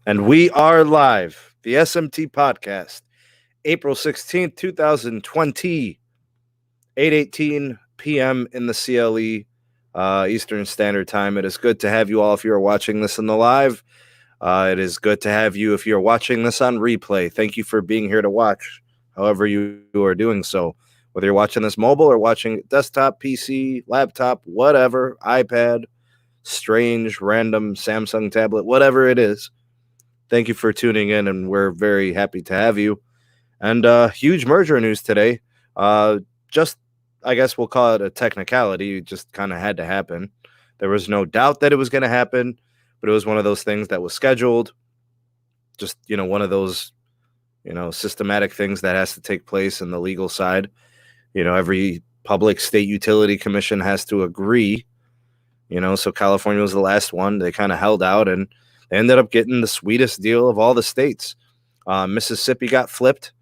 And we are live. The SMT Podcast, April 16th, 2020, 8:18 p.m. in the CLE Eastern Standard Time. It is good to have you all if you are watching this in the live. It is good to have you if you're watching this on replay. Thank you for being here to watch, however you are doing so. Whether you're watching this mobile or watching desktop, PC, laptop, whatever, iPad, strange, random Samsung tablet, whatever it is. Thank you for tuning in, and we're very happy to have you. And huge merger news today. Just, I guess we'll call it a technicality. It just kind of had to happen. There was no doubt that it was going to happen, but it was one of those things that was scheduled. Just, one of those, systematic things that has to take place in the legal side. Every public state utility commission has to agree. So California was the last one. They kind of held out, and they ended up getting the sweetest deal of all the states. Mississippi got flipped.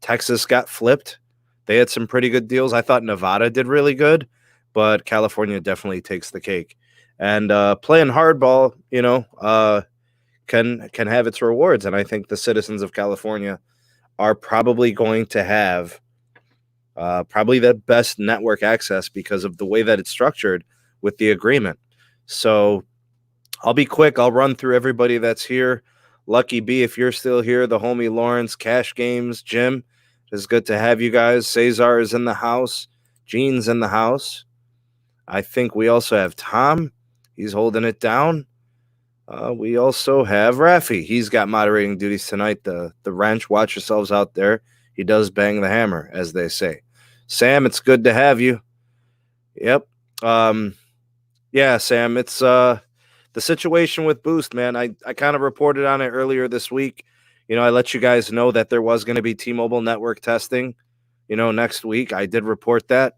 Texas got flipped. They had some pretty good deals. I thought Nevada did really good, but California definitely takes the cake. And playing hardball, can have its rewards. And I think the citizens of California are probably going to have probably the best network access because of the way that it's structured with the agreement. So I'll be quick. I'll run through everybody that's here. Lucky B, if you're still here, the homie Lawrence, Cash Games, Jim, it's good to have you guys. Cesar is in the house. Gene's in the house. I think we also have Tom. He's holding it down. We also have Rafi. He's got moderating duties tonight. The wrench, watch yourselves out there. He does bang the hammer, as they say. Sam, it's good to have you. Yep. Yeah, Sam, it's the situation with Boost, man. I kind of reported on it earlier this week. I let you guys know that there was going to be T-Mobile network testing, next week. I did report that.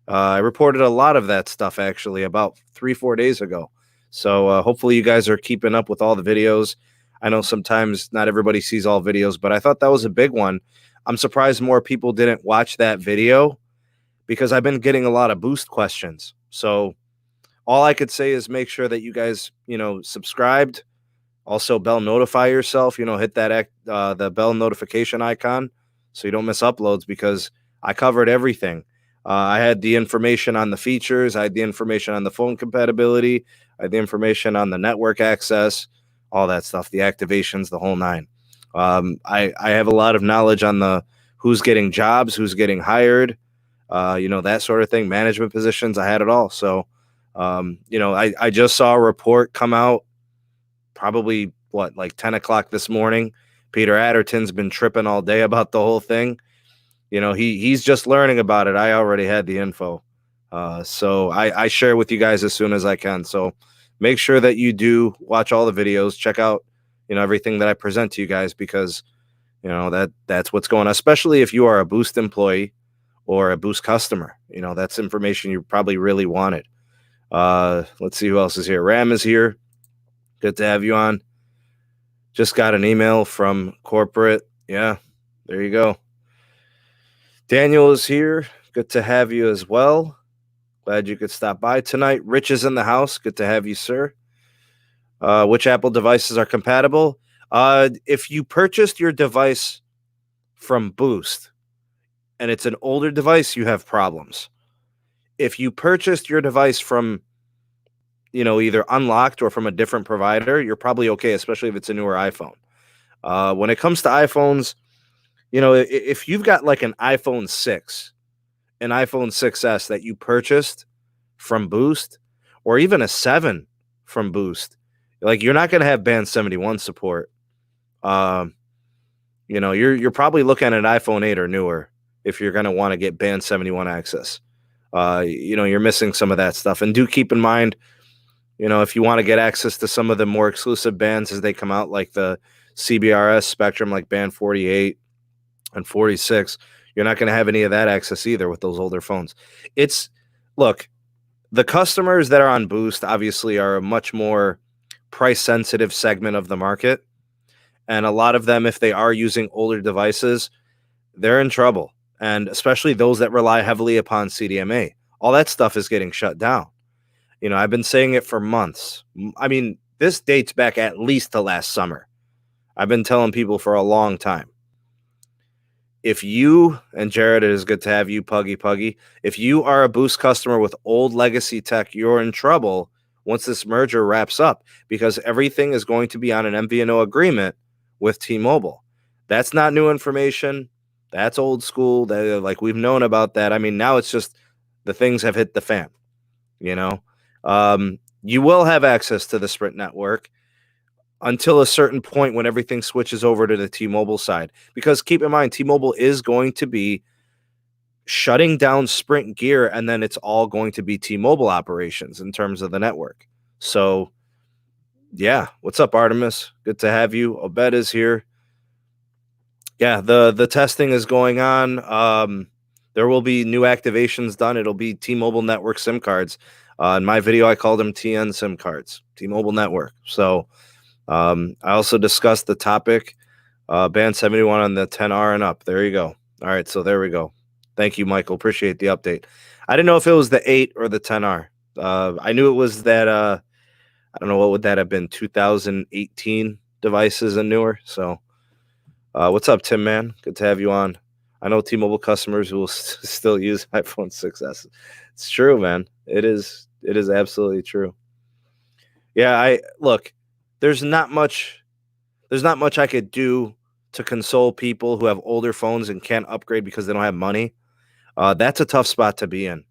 I reported a lot of that stuff, actually, about 3-4 days ago. So hopefully you guys are keeping up with all the videos. I know sometimes not everybody sees all videos, but I thought that was a big one. I'm surprised more people didn't watch that video because I've been getting a lot of Boost questions. So all I could say is make sure that you guys, subscribed. Also, bell notify yourself. Hit that the bell notification icon so you don't miss uploads because I covered everything. I had the information on the features. I had the information on the phone compatibility. I had the information on the network access, all that stuff, the activations, the whole nine. I have a lot of knowledge on the who's getting jobs, who's getting hired, that sort of thing, management positions. I had it all. So, I just saw a report come out probably, 10 o'clock this morning. Peter Adderton's been tripping all day about the whole thing. He's just learning about it. I already had the info. So I share with you guys as soon as I can. So make sure that you do watch all the videos, check out, everything that I present to you guys because, that's what's going on, especially if you are a Boost employee or a Boost customer. That's information you probably really wanted. Let's see who else is here. Ram is here. Good to have you on. Just got an email from corporate. Yeah, there you go. Daniel is here. Good to have you as well. Glad you could stop by tonight. Rich is in the house. Good to have you, sir. Which Apple devices are compatible? If you purchased your device from Boost and it's an older device, you have problems. If you purchased your device from, either unlocked or from a different provider, you're probably okay, especially if it's a newer iPhone. When it comes to iPhones, if you've got like an iPhone 6, an iPhone 6S that you purchased from Boost, or even a 7 from Boost, you're not going to have Band 71 support. You're probably looking at an iPhone 8 or newer if you're going to want to get Band 71 access. You're missing some of that stuff. And do keep in mind, if you want to get access to some of the more exclusive bands as they come out, like the CBRS spectrum, like band 48 and 46, you're not going to have any of that access either with those older phones. Look, the customers that are on Boost obviously are a much more price sensitive segment of the market. And a lot of them, if they are using older devices, they're in trouble. And especially those that rely heavily upon CDMA. All that stuff is getting shut down. I've been saying it for months. I mean, this dates back at least to last summer. I've been telling people for a long time. If you, and Jared, it is good to have you, Puggy. If you are a Boost customer with old legacy tech, you're in trouble once this merger wraps up, because everything is going to be on an MVNO agreement with T-Mobile. That's not new information. That's old school. Like, we've known about that. I mean, now it's just the things have hit the fan, you know. You will have access to the Sprint network until a certain point when everything switches over to the T-Mobile side. Because keep in mind, T-Mobile is going to be shutting down Sprint gear, and then it's all going to be T-Mobile operations in terms of the network. So, yeah. What's up, Artemis? Good to have you. Obed is here. Yeah, the testing is going on. There will be new activations done. It'll be T-Mobile network SIM cards. In my video, I called them TN SIM cards, T-Mobile network. So, I also discussed the topic, band 71 on the 10R and up. There you go. All right, so there we go. Thank you, Michael. Appreciate the update. I didn't know if it was the 8 or the 10R. I knew it was that, I don't know, what would that have been, 2018 devices and newer. So, what's up, Tim, man? Good to have you on. I know T-Mobile customers who will still use iPhone 6S. It's true, man. It is absolutely true. Yeah, look. There's not much I could do to console people who have older phones and can't upgrade because they don't have money. That's a tough spot to be in.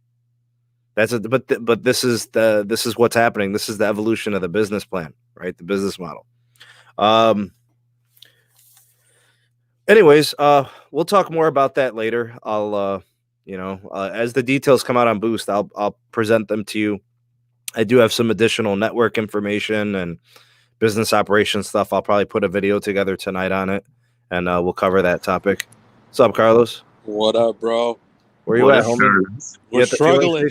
But this is what's happening. This is the evolution of the business plan, right? The business model. Anyways, we'll talk more about that later. I'll as the details come out on Boost, I'll present them to you. I do have some additional network information and business operations stuff. I'll probably put a video together tonight on it, and we'll cover that topic. What's up, Carlos? What up, bro? Where you at, homie? We're struggling,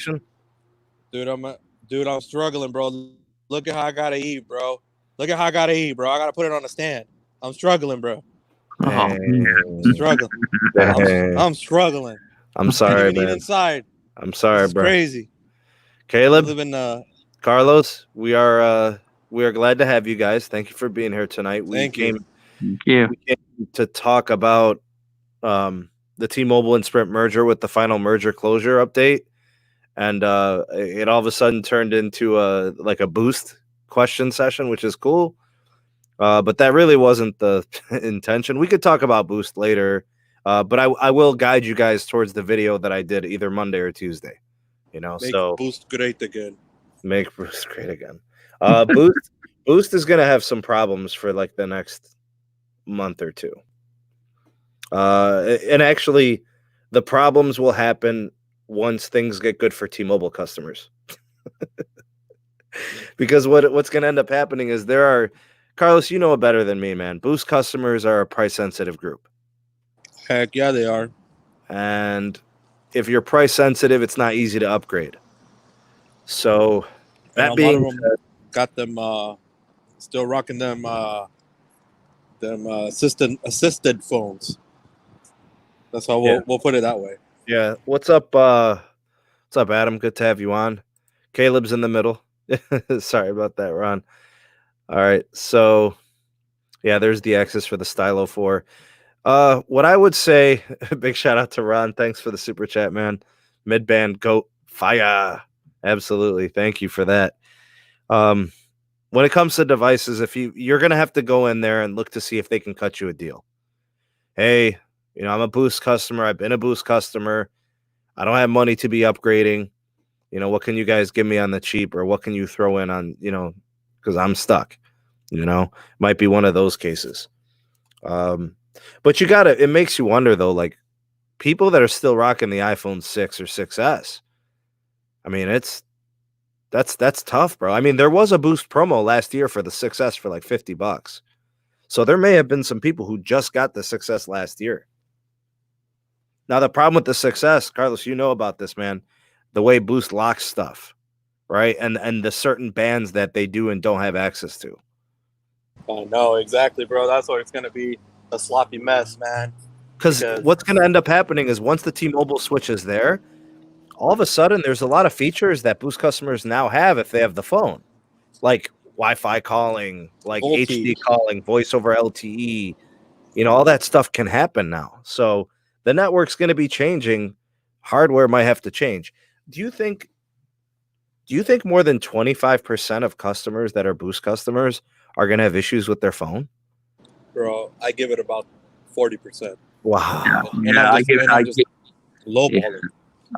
dude. I'm struggling, bro. Look at how I gotta eat, bro. I gotta put it on a stand. I'm struggling, bro. I'm struggling. I'm sorry, man. Inside. I'm sorry, it's bro. Crazy. Caleb, Carlos, we are glad to have you guys. Thank you for being here tonight. Thank you. Thank you. We came to talk about the T-Mobile and Sprint merger with the final merger closure update, and it all of a sudden turned into a Boost question session, which is cool. But that really wasn't the intention. We could talk about Boost later, but I will guide you guys towards the video that I did either Monday or Tuesday. Make Boost great again. Make Boost great again. Boost is going to have some problems for like the next month or two. And actually, the problems will happen once things get good for T-Mobile customers. Because what's going to end up happening is there are, Carlos, you know it better than me, man. Boost customers are a price-sensitive group. Heck yeah, they are. And if you're price-sensitive, it's not easy to upgrade. So that being said, got them still rocking them assisted phones. That's how we'll put it that way. Yeah. What's up, Adam? Good to have you on. Caleb's in the middle. Sorry about that, Ron. All right. So yeah, there's the X's for the Stylo 4. What I would say, big shout out to Ron. Thanks for the super chat, man. Midband goat fire. Absolutely. Thank you for that. When it comes to devices, if you're going to have to go in there and look to see if they can cut you a deal. Hey, I'm a Boost customer. I've been a Boost customer. I don't have money to be upgrading. What can you guys give me on the cheap, or what can you throw in on, because I'm stuck, might be one of those cases. But it makes you wonder though, like people that are still rocking the iPhone 6 or 6S. I mean, that's tough, bro. I mean, there was a Boost promo last year for the 6S for like $50. So there may have been some people who just got the 6S last year. Now, the problem with the 6S, Carlos, you know about this, man, the way Boost locks stuff, right? And the certain bands that they do and don't have access to. I know, exactly, bro. That's why it's going to be a sloppy mess, man. Because what's going to end up happening is once the T-Mobile switch is there, all of a sudden there's a lot of features that Boost customers now have if they have the phone. Like Wi-Fi calling, like VoLTE. HD calling, voice over LTE. All that stuff can happen now. So the network's going to be changing. Hardware might have to change. Do you think more than 25% of customers that are Boost customers are going to have issues with their phone? Bro, I give it about 40%. Wow.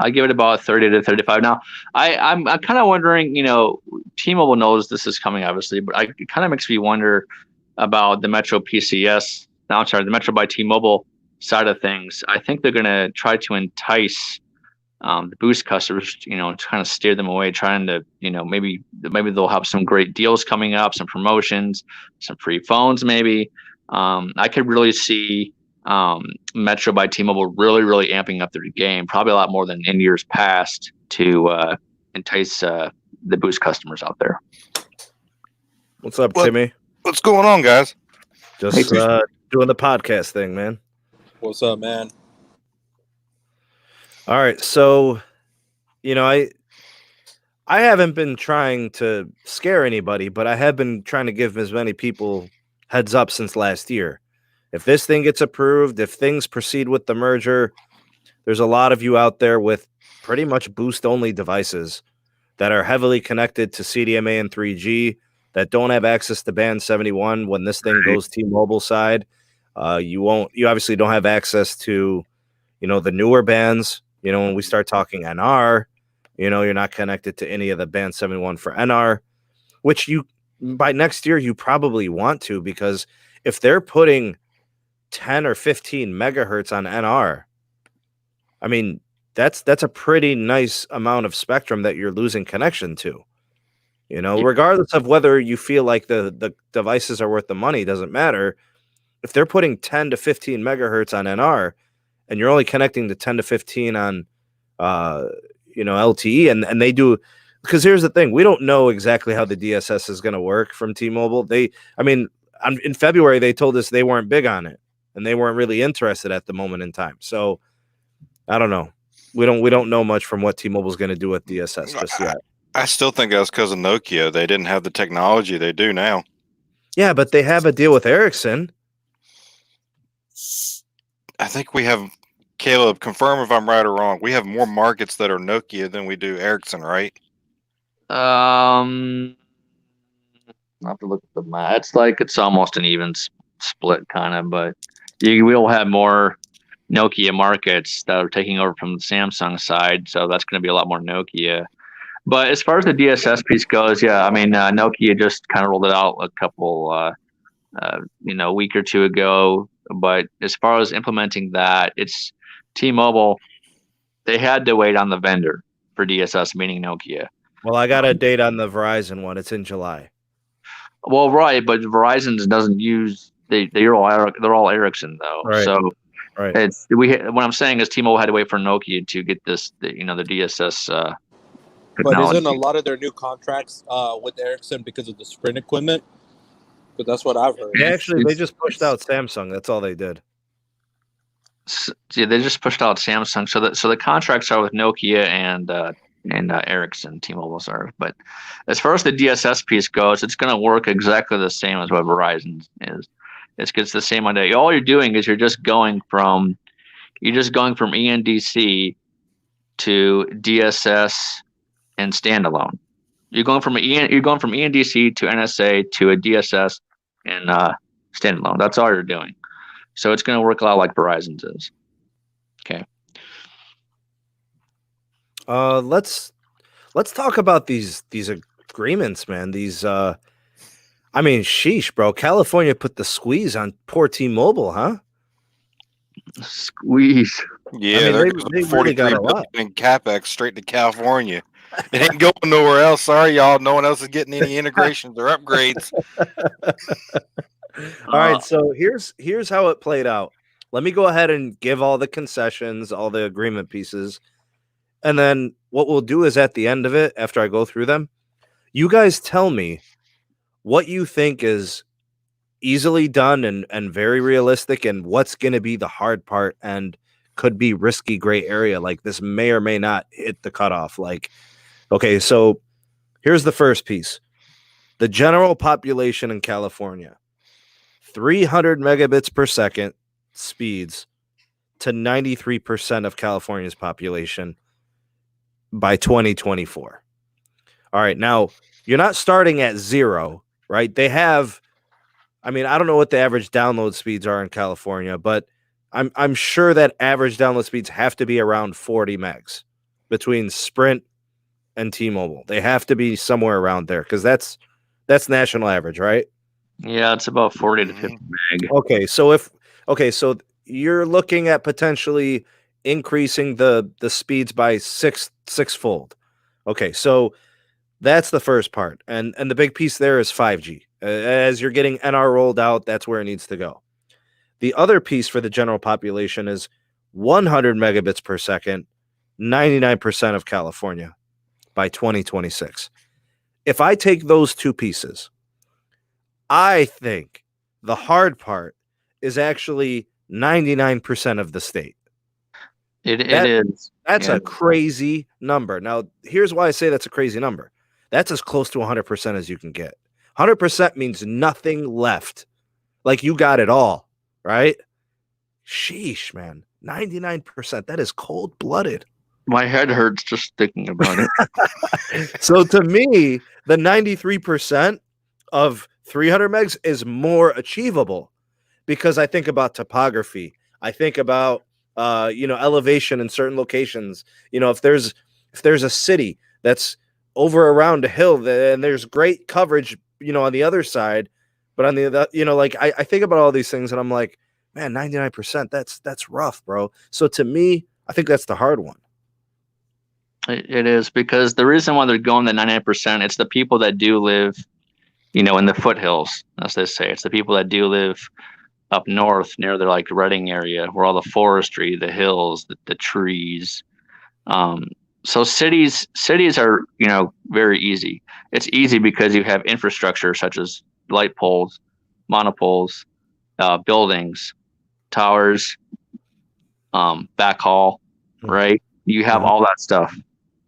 I give it about 30 to 35. Now, I'm kind of wondering, T-Mobile knows this is coming, obviously, but it kind of makes me wonder about the Metro PCS. Now, I'm sorry, the Metro by T-Mobile side of things. I think they're going to try to entice the Boost customers, to kind of steer them away, trying to, maybe they'll have some great deals coming up, some promotions, some free phones, maybe. I could really see Metro by T-Mobile really amping up their game, probably a lot more than in years past, to entice the Boost customers out there. What's up, Timmy? What's going on, guys? Just doing the podcast thing, man. What's up, man? All right, so I haven't been trying to scare anybody, but I have been trying to give as many people heads up since last year. If this thing gets approved, if things proceed with the merger, there's a lot of you out there with pretty much Boost-only devices that are heavily connected to CDMA and 3G that don't have access to Band 71 when this thing goes T-Mobile side. You obviously don't have access to, the newer bands. When we start talking NR, you're not connected to any of the Band 71 for NR, which by next year you probably want to, because if they're putting 10 or 15 megahertz on NR, I mean, that's a pretty nice amount of spectrum that you're losing connection to. Regardless of whether you feel like the devices are worth the money, doesn't matter. If they're putting 10 to 15 megahertz on NR and you're only connecting to 10 to 15 on LTE, and they do, because here's the thing, we don't know exactly how the DSS is going to work from T-Mobile. In February they told us they weren't big on it and they weren't really interested at the moment in time. So I don't know. We don't know much from what T-Mobile's going to do with DSS just yet. I still think that was because of Nokia. They didn't have the technology they do now. Yeah, but they have a deal with Ericsson. I think we have, Caleb, confirm if I'm right or wrong. We have more markets that are Nokia than we do Ericsson, right? I'll have to look at the map. It's almost an even split, kind of, but you will have more Nokia markets that are taking over from the Samsung side, so that's going to be a lot more Nokia. But as far as the DSS piece goes, Nokia just kind of rolled it out a couple, a week or two ago. But as far as implementing that, it's T-Mobile. They had to wait on the vendor for DSS, meaning Nokia. Well, I got a date on the Verizon one. It's in July. Well, right, but Verizon doesn't use they're all Ericsson though. Right. So right. What I'm saying is T-Mobile had to wait for Nokia to get this, the DSS. But isn't a lot of their new contracts with Ericsson because of the Sprint equipment? But that's what I've heard. They just pushed out Samsung. That's all they did. Yeah, they just pushed out Samsung. So the contracts are with Nokia and Ericsson, T-Mobile's are. But as far as the DSS piece goes, it's going to work exactly the same as what Verizon is. It's the same idea. All you're doing is you're just going from ENDC to DSS and standalone. You're going from ENDC to NSA to a DSS and standalone. That's all you're doing. So it's going to work a lot like Verizon's is. Okay. Let's talk about these agreements, man. Sheesh, bro. California put the squeeze on poor T-Mobile, huh? Squeeze. Yeah, they really got a lot in CapEx straight to California. It ain't going nowhere else. Sorry, y'all. No one else is getting any integrations or upgrades. All right, so here's how it played out. Let me go ahead and give all the concessions, all the agreement pieces, and then what we'll do is at the end of it, after I go through them, you guys tell me what you think is easily done and very realistic, and what's going to be the hard part and could be risky gray area. Like this may or may not hit the cutoff. Like, okay, so here's the first piece. The general population in California, 300 megabits per second speeds to 93% of California's population by 2024. All right, now you're not starting at zero, right? They have, I mean, I don't know what the average download speeds are in California, but I'm sure that average download speeds have to be around 40 megs between Sprint and T-Mobile. They have to be somewhere around there because that's national average, right? Yeah, it's about 40 to 50 meg. Okay, so you're looking at potentially increasing the speeds by sixfold. Okay, so that's the first part, and the big piece there is 5G. As you're getting NR rolled out, that's where it needs to go. The other piece for the general population is 100 megabits per second, 99% of California by 2026. If I take those two pieces, I think the hard part is actually 99% of the state. It is. That's a crazy number. Now, here's why I say that's a crazy number. That's as close to 100% as you can get. 100% means nothing left. Like you got it all, right? Sheesh, man. 99%. That is cold-blooded. My head hurts just thinking about it. So to me, the 93% of 300 megs is more achievable because I think about topography. I think about elevation in certain locations. You know, if there's a city that's over around a hill and there's great coverage, on the other side, but on the other, I think about all these things and I'm like, man, 99%, that's rough, bro. So to me, I think that's the hard one. It is, because the reason why they're going to 99%, it's the people that do live, in the foothills, as they say. It's the people that do live up north near the Redding area, where all the forestry, the hills, the trees. So cities are, very easy. It's easy because you have infrastructure such as light poles, monopoles, buildings, towers, backhaul, right? You have all that stuff.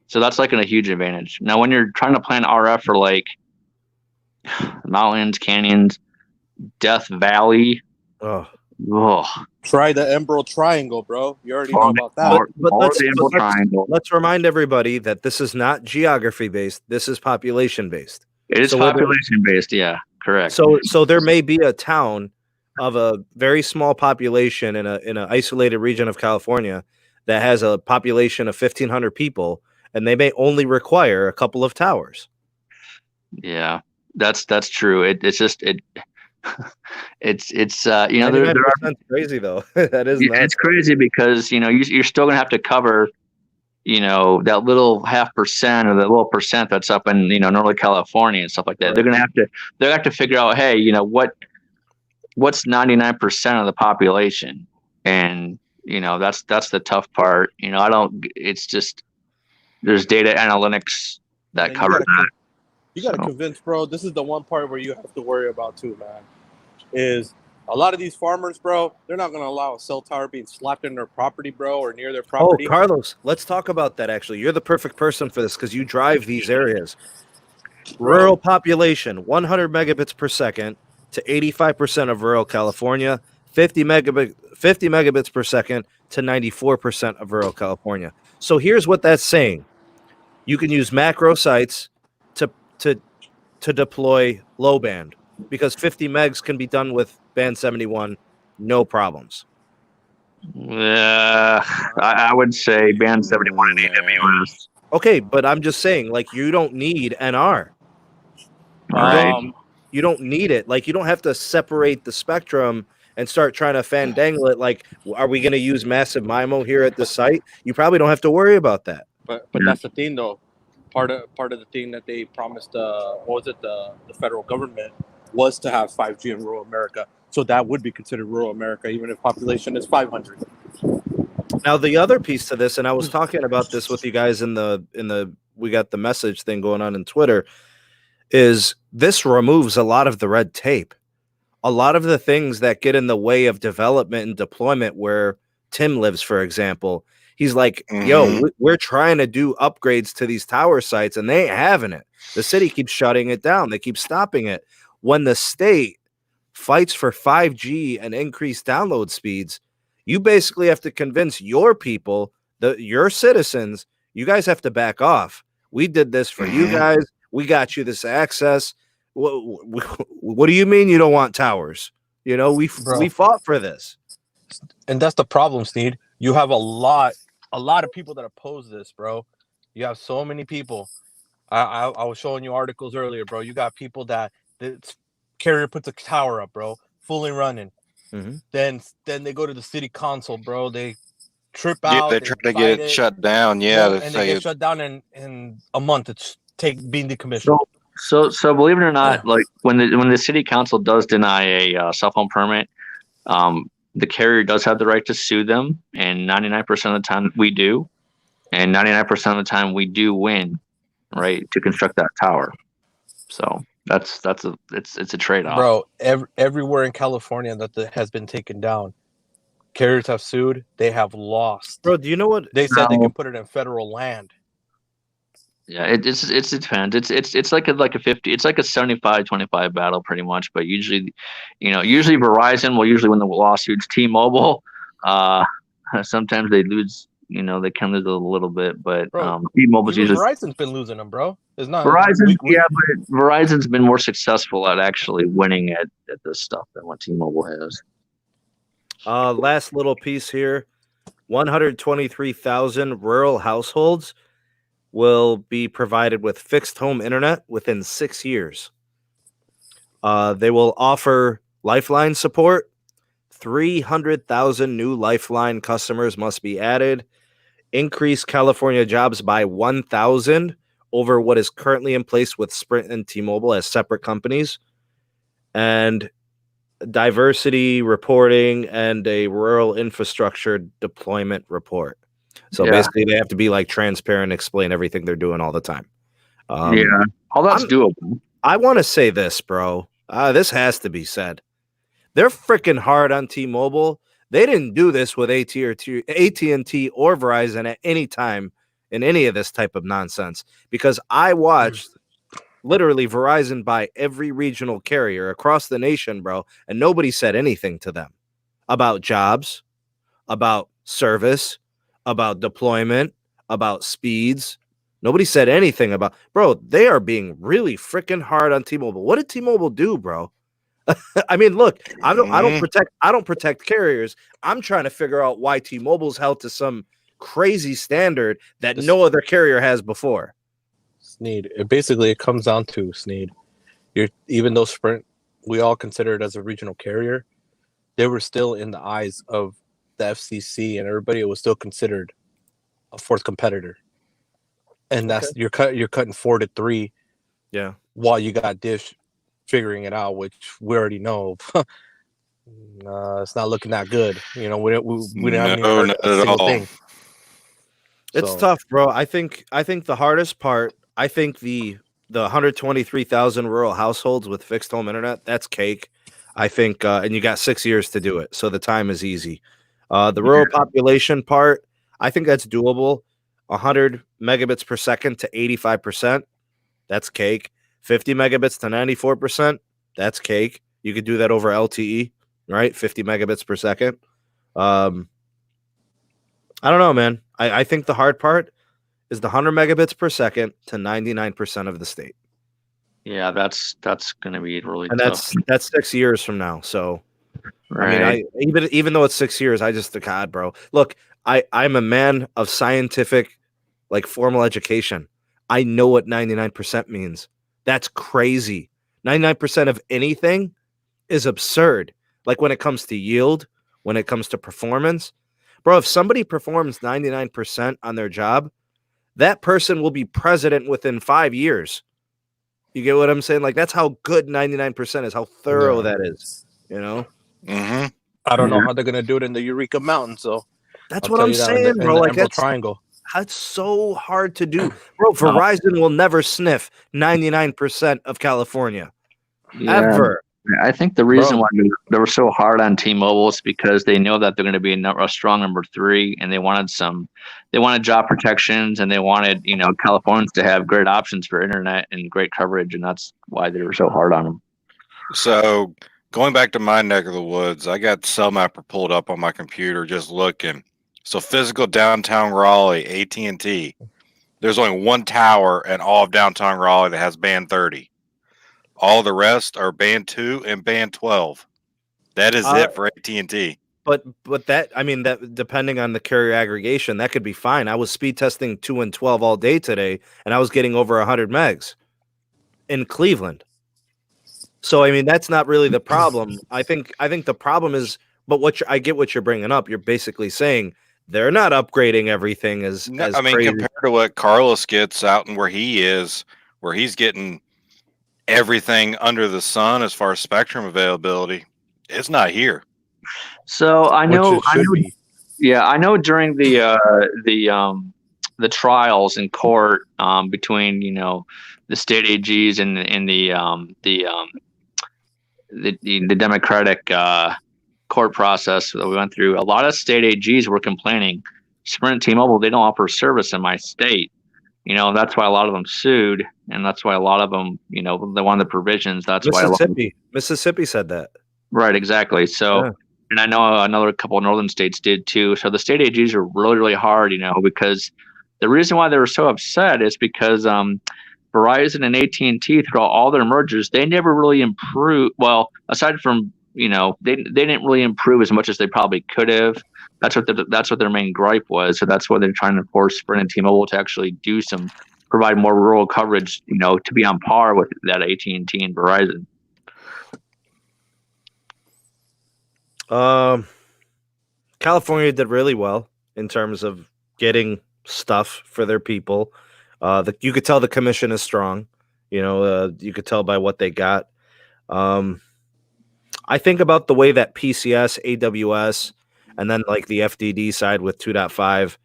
So that's a huge advantage. Now, when you're trying to plan RF for mountains, canyons, Death Valley, try the Emerald Triangle, bro. You already know about that. But let's remind everybody that this is not geography based. This is population based. It is population based. Yeah, correct. So there may be a town of a very small population in an isolated region of California that has a population of 1,500 people, and they may only require a couple of towers. Yeah, that's true. It's just it's that's crazy though. That is it's crazy because you're still gonna have to cover that little 0.5% or the little percent that's up in Northern California and stuff like that. Right. They're gonna have to figure out, hey, what's 99% of the population, and that's the tough part. It's just there's data analytics that cover that. You got to convince, bro. This is the one part where you have to worry about too, man. Is a lot of these farmers, bro, they're not going to allow a cell tower being slapped in their property, bro, or near their property. Oh, Carlos, let's talk about that, actually. You're the perfect person for this because you drive these areas. Rural population, 100 megabits per second to 85% of rural California, 50 megabits per second to 94% of rural California. So here's what that's saying. You can use macro sites to deploy low band because 50 megs can be done with band 71, no problems. I would say band 71 in AWS. Okay, but I'm just saying, you don't need NR. Right. You don't need it. You don't have to separate the spectrum and start trying to fandangle it. Are we going to use massive MIMO here at the site? You probably don't have to worry about that. But that's the thing, though. Part of the thing that they promised, the federal government, was to have 5G in rural America. So that would be considered rural America, even if population is 500. Now, the other piece to this, and I was talking about this with you guys we got the message thing going on in Twitter, is this removes a lot of the red tape. A lot of the things that get in the way of development and deployment where Tim lives, for example, He's like, yo, we're trying to do upgrades to these tower sites, and they ain't having it. The city keeps shutting it down. They keep stopping it. When the state fights for 5G and increased download speeds, you basically have to convince your people, your citizens, you guys have to back off. We did this for you guys. We got you this access. What do you mean you don't want towers? You know, we fought for this. And that's the problem, Sneed. You have a lot of people that oppose this, bro. You have so many people. I was showing you articles earlier, bro. You got people that carrier puts a tower up, bro, fully running. Then they go to the city council, bro. They trip out. They try to get it shut down. Yeah, and they get shut down in a month. It's being decommissioned. So believe it or not, like when the city council does deny a cell phone permit, the carrier does have the right to sue them, and 99% of the time we do, and 99% of the time we do win, right, to construct that tower. So it's a trade-off, bro. Everywhere in California that has been taken down, carriers have sued. They have lost, bro. Do you know what they said? They can put it in federal land. Yeah, it depends. It's like a 50. It's like a 75-25 battle, pretty much. But usually Verizon will usually win the lawsuits. T-Mobile, sometimes they lose. You know, they can lose a little bit, but T-Mobile's usually. Verizon's been losing them, bro. It's not Verizon. But Verizon's been more successful at actually winning at this stuff than what T-Mobile has. Last little piece here: 123,000 rural households will be provided with fixed home internet within 6 years. They will offer Lifeline support. 300,000 new Lifeline customers must be added. Increase California jobs by 1,000 over what is currently in place with Sprint and T-Mobile as separate companies. And diversity reporting and a rural infrastructure deployment report. So basically, they have to be like transparent, explain everything they're doing all the time. All that's doable. I want to say this, bro. This has to be said. They're freaking hard on T-Mobile. They didn't do this with AT&T or Verizon at any time in any of this type of nonsense. Because I watched literally Verizon buy every regional carrier across the nation, bro, and nobody said anything to them about jobs, about service, about deployment, about speeds. Nobody said anything about, bro, they are being really freaking hard on T-Mobile. What did T-Mobile do, bro? I mean, look, I don't protect carriers. I'm trying to figure out why T-Mobile's held to some crazy standard that no other carrier has before. Sneed. It comes down to Sneed. Even though Sprint, we all consider it as a regional carrier, they were still in the eyes of the FCC and everybody. It was still considered a fourth competitor, and that's you're cutting 4-3. Yeah, while you got Dish figuring it out, which we already know. It's not looking that good. You know, we don't have a single thing. It's tough, bro. I think the hardest part. I think the 123,000 rural households with fixed home internet, that's cake. I think, and you got 6 years to do it, so the time is easy. The rural population part, I think that's doable. 100 megabits per second to 85%, that's cake. 50 megabits to 94%, that's cake. You could do that over LTE, right? 50 megabits per second. I don't know, man. I think the hard part is the 100 megabits per second to 99% of the state. Yeah, that's going to be really and tough. That's 6 years from now. So, right. I mean, even though it's 6 years, God, bro. Look, I'm a man of scientific, like formal education. I know what 99% means. That's crazy. 99% of anything is absurd. Like when it comes to yield, when it comes to performance, bro, if somebody performs 99% on their job, that person will be president within 5 years. You get what I'm saying? Like that's how good 99% is, how thorough that is, you know? Mm-hmm. I don't know how they're going to do it in the Eureka Mountains, so that's what I'm saying, bro. Like that's Triangle. That's so hard to do. Bro, Verizon will never sniff 99% of California. Ever. I think the reason Bro. why they were so hard on T-Mobile is because they know that they're going to be a strong number 3, and they wanted job protections, and they wanted, Californians to have great options for internet and great coverage, and that's why they were so hard on them. So going back to my neck of the woods, I got Cell Mapper pulled up on my computer just looking. So physical downtown Raleigh, AT&T. There's only one tower in all of downtown Raleigh that has band 30. All the rest are band 2 and band 12. That is it for AT&T. But that depending on the carrier aggregation, that could be fine. I was speed testing 2 and 12 all day today, and I was getting over 100 megs in Cleveland. So that's not really the problem. I think the problem is, but I get what you're bringing up. You're basically saying they're not upgrading everything as crazy. Compared to what Carlos gets out and where he is, where he's getting everything under the sun as far as spectrum availability, it's not here. So I know during the trials in court between the state AGs and the Democratic court process that we went through, a lot of state AGs were complaining, Sprint, T-Mobile, they don't offer service in my state. That's why a lot of them sued, and that's why a lot of them, they wanted the provisions. That's why Mississippi said that. Right, exactly. So, yeah. And I know another couple of northern states did too. So the state AGs are really, really hard, because the reason why they were so upset is because Verizon and AT&T, throughout all their mergers, they never really improved. Well, aside from, they didn't really improve as much as they probably could have. That's what their main gripe was. So that's why they're trying to force Sprint and T-Mobile to actually provide more rural coverage, to be on par with that AT&T and Verizon. California did really well in terms of getting stuff for their people. You could tell the commission is strong. You could tell by what they got. I think about the way that PCS, AWS, and then like the FDD side with 2.5.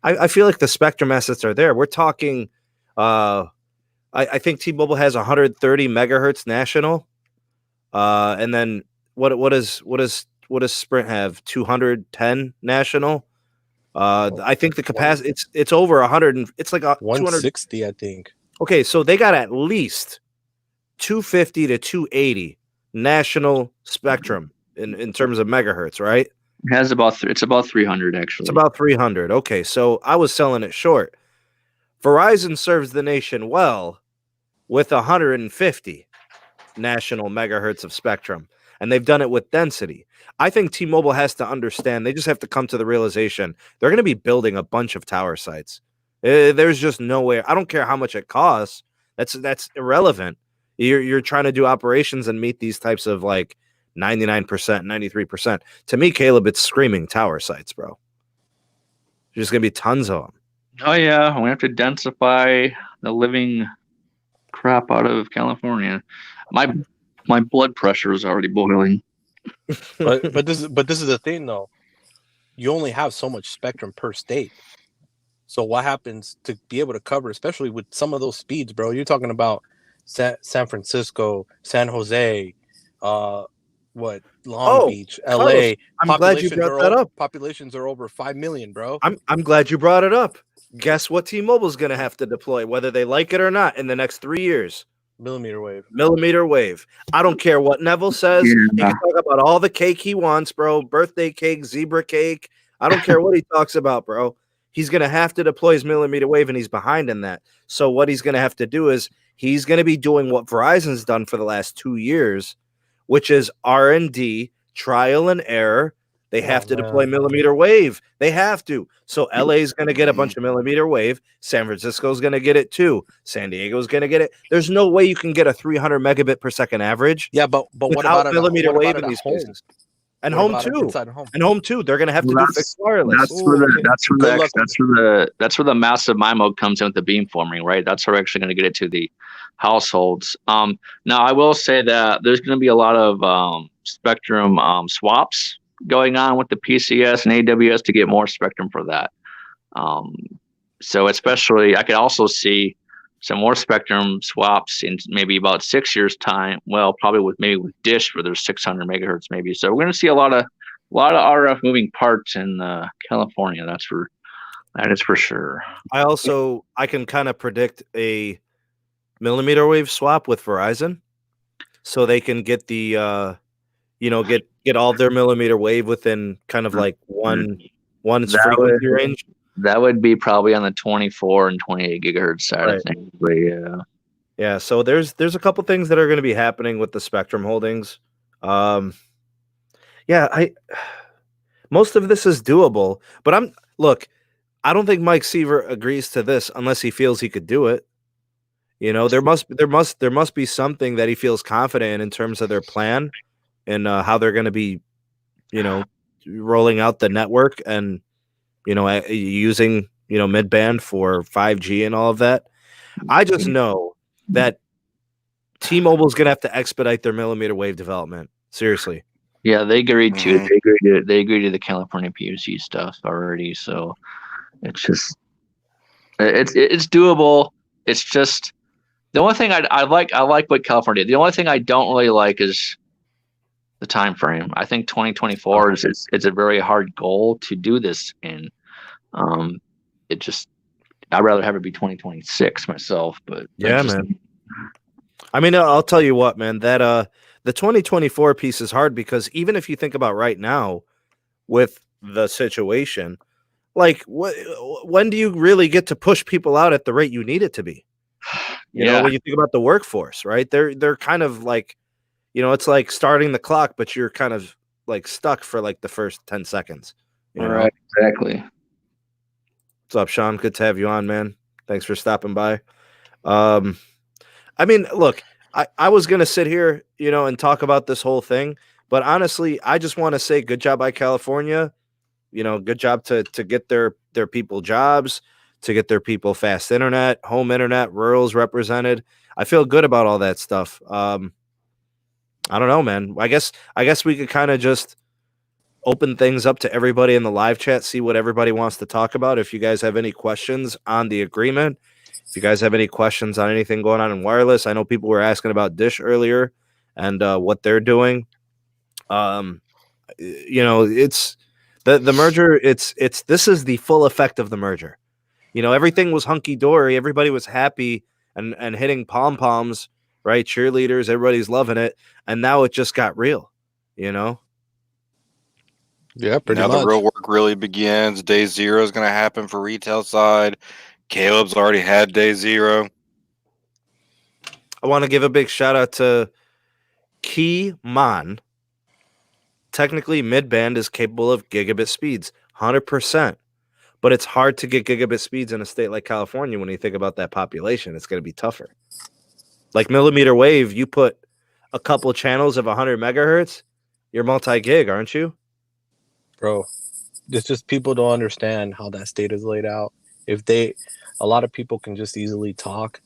I feel like the spectrum assets are there. We're talking. I think T-Mobile has 130 megahertz national, and then what does Sprint have? 210 national. I think the capacity it's over 100. It's like 160, I think. Okay, so they got at least 250 to 280 national spectrum in terms of megahertz, right? It's about 300 actually. It's about 300. Okay, so I was selling it short. Verizon serves the nation well with 150 national megahertz of spectrum, and they've done it with density. I think T-Mobile has to understand. They just have to come to the realization they're going to be building a bunch of tower sites. There's just no way. I don't care how much it costs. That's irrelevant. You're trying to do operations and meet these types of like 99%, 93%. To me, Caleb, it's screaming tower sites, bro. There's going to be tons of them. Oh yeah, we have to densify the living crap out of California. My blood pressure is already boiling. but this is the thing though. You only have so much spectrum per state. So what happens to be able to cover, especially with some of those speeds, bro? You're talking about San Francisco, San Jose, Long Beach, LA. Carlos, I'm glad you brought that up. Populations are over 5 million, bro. I'm glad you brought it up. Guess what T-Mobile's going to have to deploy, whether they like it or not, in the next 3 years? Millimeter wave. I don't care what Neville says. Yeah. He can talk about all the cake he wants, bro. Birthday cake, zebra cake. I don't care what he talks about, bro. He's going to have to deploy his millimeter wave, and he's behind in that. So what he's going to have to do is he's going to be doing what Verizon's done for the last 2 years, which is R&D, trial and error. They have to deploy millimeter wave. They have to. So LA is going to get a bunch of millimeter wave. San Francisco is going to get it too. San Diego is going to get it. There's no way you can get a 300 megabit per second average. Yeah, but what about millimeter wave in these places? And home too. And home too. They're going to have to do fixed wireless. That's where the massive MIMO comes in with the beamforming, right? That's where we're actually going to get it to the households. Now I will say that there's going to be a lot of spectrum swaps going on with the PCS and AWS to get more spectrum for that. So especially, I could also see some more spectrum swaps in maybe about 6 years' time. Well, probably with Dish for their 600 megahertz maybe. So we're going to see a lot of RF moving parts in California. That is for sure. I can kind of predict a millimeter wave swap with Verizon, so they can get the get all their millimeter wave within kind of like one frequency range. That would be probably on the 24 and 28 gigahertz side of things. But yeah. So there's a couple things that are going to be happening with the spectrum holdings. Most of this is doable, but I don't think Mike Seaver agrees to this unless he feels he could do it. There must be something that he feels confident in terms of their plan and how they're going to be, rolling out the network and using mid-band for 5G and all of that. I just know that T-Mobile is going to have to expedite their millimeter wave development. Seriously. Yeah, they agreed to it. They agreed to the California PUC stuff already. So it's just it's doable. It's just the only thing I like what California. The only thing I don't really like is the time frame. I think 2024 is a very hard goal to do this in. I'd rather have it be 2026 myself, but yeah, man. I mean, I'll tell you what, man, that the 2024 piece is hard because even if you think about right now with the situation, like when do you really get to push people out at the rate you need it to be? You know, when you think about the workforce, right? They're kind of like, it's like starting the clock, but you're kind of like stuck for like the first 10 seconds. Right, exactly. What's up, Sean? Good to have you on, man. Thanks for stopping by. I mean, look, I was going to sit here, and talk about this whole thing, but honestly, I just want to say good job by California. Good job to get their people jobs, to get their people fast internet, home internet, rurals represented. I feel good about all that stuff. I don't know, man. I guess we could kind of just open things up to everybody in the live chat, see what everybody wants to talk about. If you guys have any questions on the agreement, if you guys have any questions on anything going on in wireless, I know people were asking about Dish earlier and what they're doing. It's the merger. This is the full effect of the merger. Everything was hunky dory. Everybody was happy and hitting pom poms, right? Cheerleaders, everybody's loving it. And now it just got real, Yeah, pretty much. Now the real work really begins. Day zero is going to happen for retail side. Caleb's already had day zero. I want to give a big shout out to Kimon. Technically, mid-band is capable of gigabit speeds, 100%. But it's hard to get gigabit speeds in a state like California when you think about that population. It's going to be tougher. Like millimeter wave, you put a couple channels of 100 megahertz, you're multi-gig, aren't you? Bro, it's just people don't understand how that state is laid out. A lot of people can just easily talk,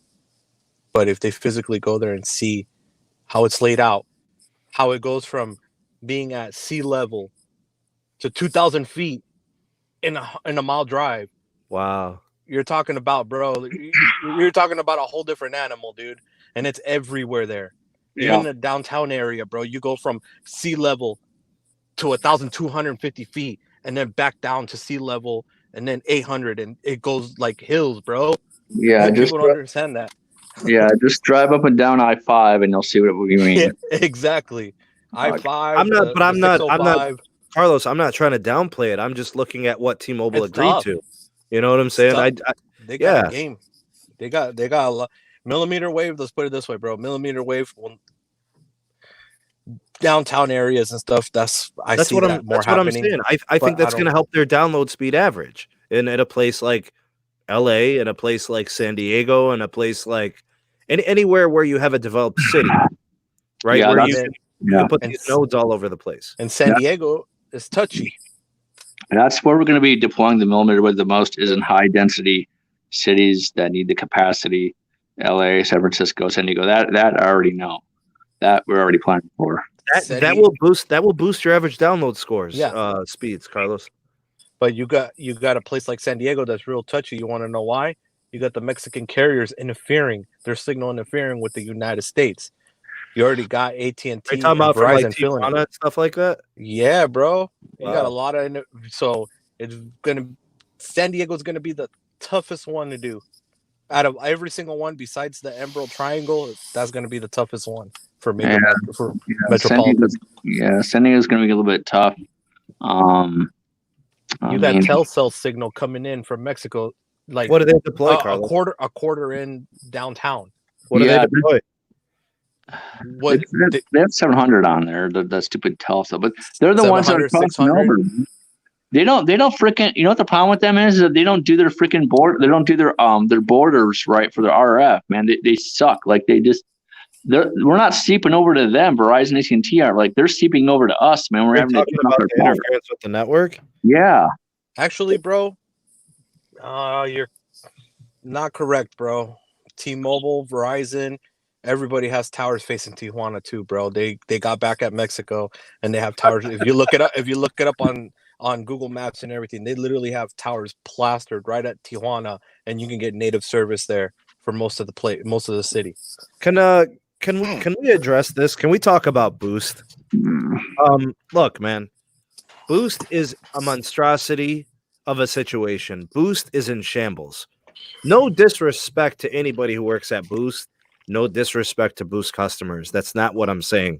but if they physically go there and see how it's laid out, how it goes from being at sea level to 2,000 feet in a mile drive. Wow. You're talking about, bro, you're talking about a whole different animal, dude. And it's everywhere there. Even in the downtown area, bro, you go from sea level to 1,250 feet and then back down to sea level and then 800, and it goes like hills, bro. Yeah, people don't understand that. Yeah, just drive up and down I-5 and you'll see what we mean. Yeah, exactly. I-5. I'm not, Carlos, I'm not trying to downplay it. I'm just looking at what T-Mobile agreed to. You know what I'm saying? They got a game. They got a lot. Millimeter wave, let's put it this way, bro. Millimeter wave, downtown areas and stuff. That's what I'm saying. I think that's going to help their download speed average in a place like LA, in a place like San Diego, in a place like anywhere where you have a developed city, right? Yeah, where you can put these nodes all over the place. And San Diego is touchy. That's where we're going to be deploying the millimeter wave the most, is in high density cities that need the capacity. LA, San Francisco, San Diego. That I already know. That we're already planning for. That will boost your average download scores, speeds, Carlos. But you got a place like San Diego that's real touchy. You want to know why? You got the Mexican carriers interfering, their signal interfering with the United States. You already got AT&T and Are you talking about from like Verizon feeling Tijuana it. and stuff like that? Yeah, bro. You got a Wow. lot of so it's gonna San Diego's gonna be the toughest one to do. Out of every single one besides the Emerald Triangle, that's gonna be the toughest one for metropolitan. Sending is going to be a little bit tough. You got Telcel signal coming in from Mexico, like What do they deploy, Carlos? a quarter in downtown. What do they deploy? What they have 700 on there, the stupid Telcel, but they're the ones that are 600. They don't freaking, you know what the problem with them is that they don't do their freaking board, they don't do their borders right for their RF, man. They suck. Like we're not seeping over to them. Verizon, AT&T are like, they're seeping over to us, man. We're having to talking about the interference with the network. Yeah. Actually, bro, you're not correct, bro. T-Mobile, Verizon, everybody has towers facing Tijuana too, bro. They got back at Mexico and they have towers. If you look it up on Google Maps and everything, they literally have towers plastered right at Tijuana, and you can get native service there for most of the city. Can we address this? Can we talk about Boost? Look, man, Boost is a monstrosity of a situation. Boost is in shambles. No disrespect to anybody who works at Boost. No disrespect to Boost customers. That's not what I'm saying.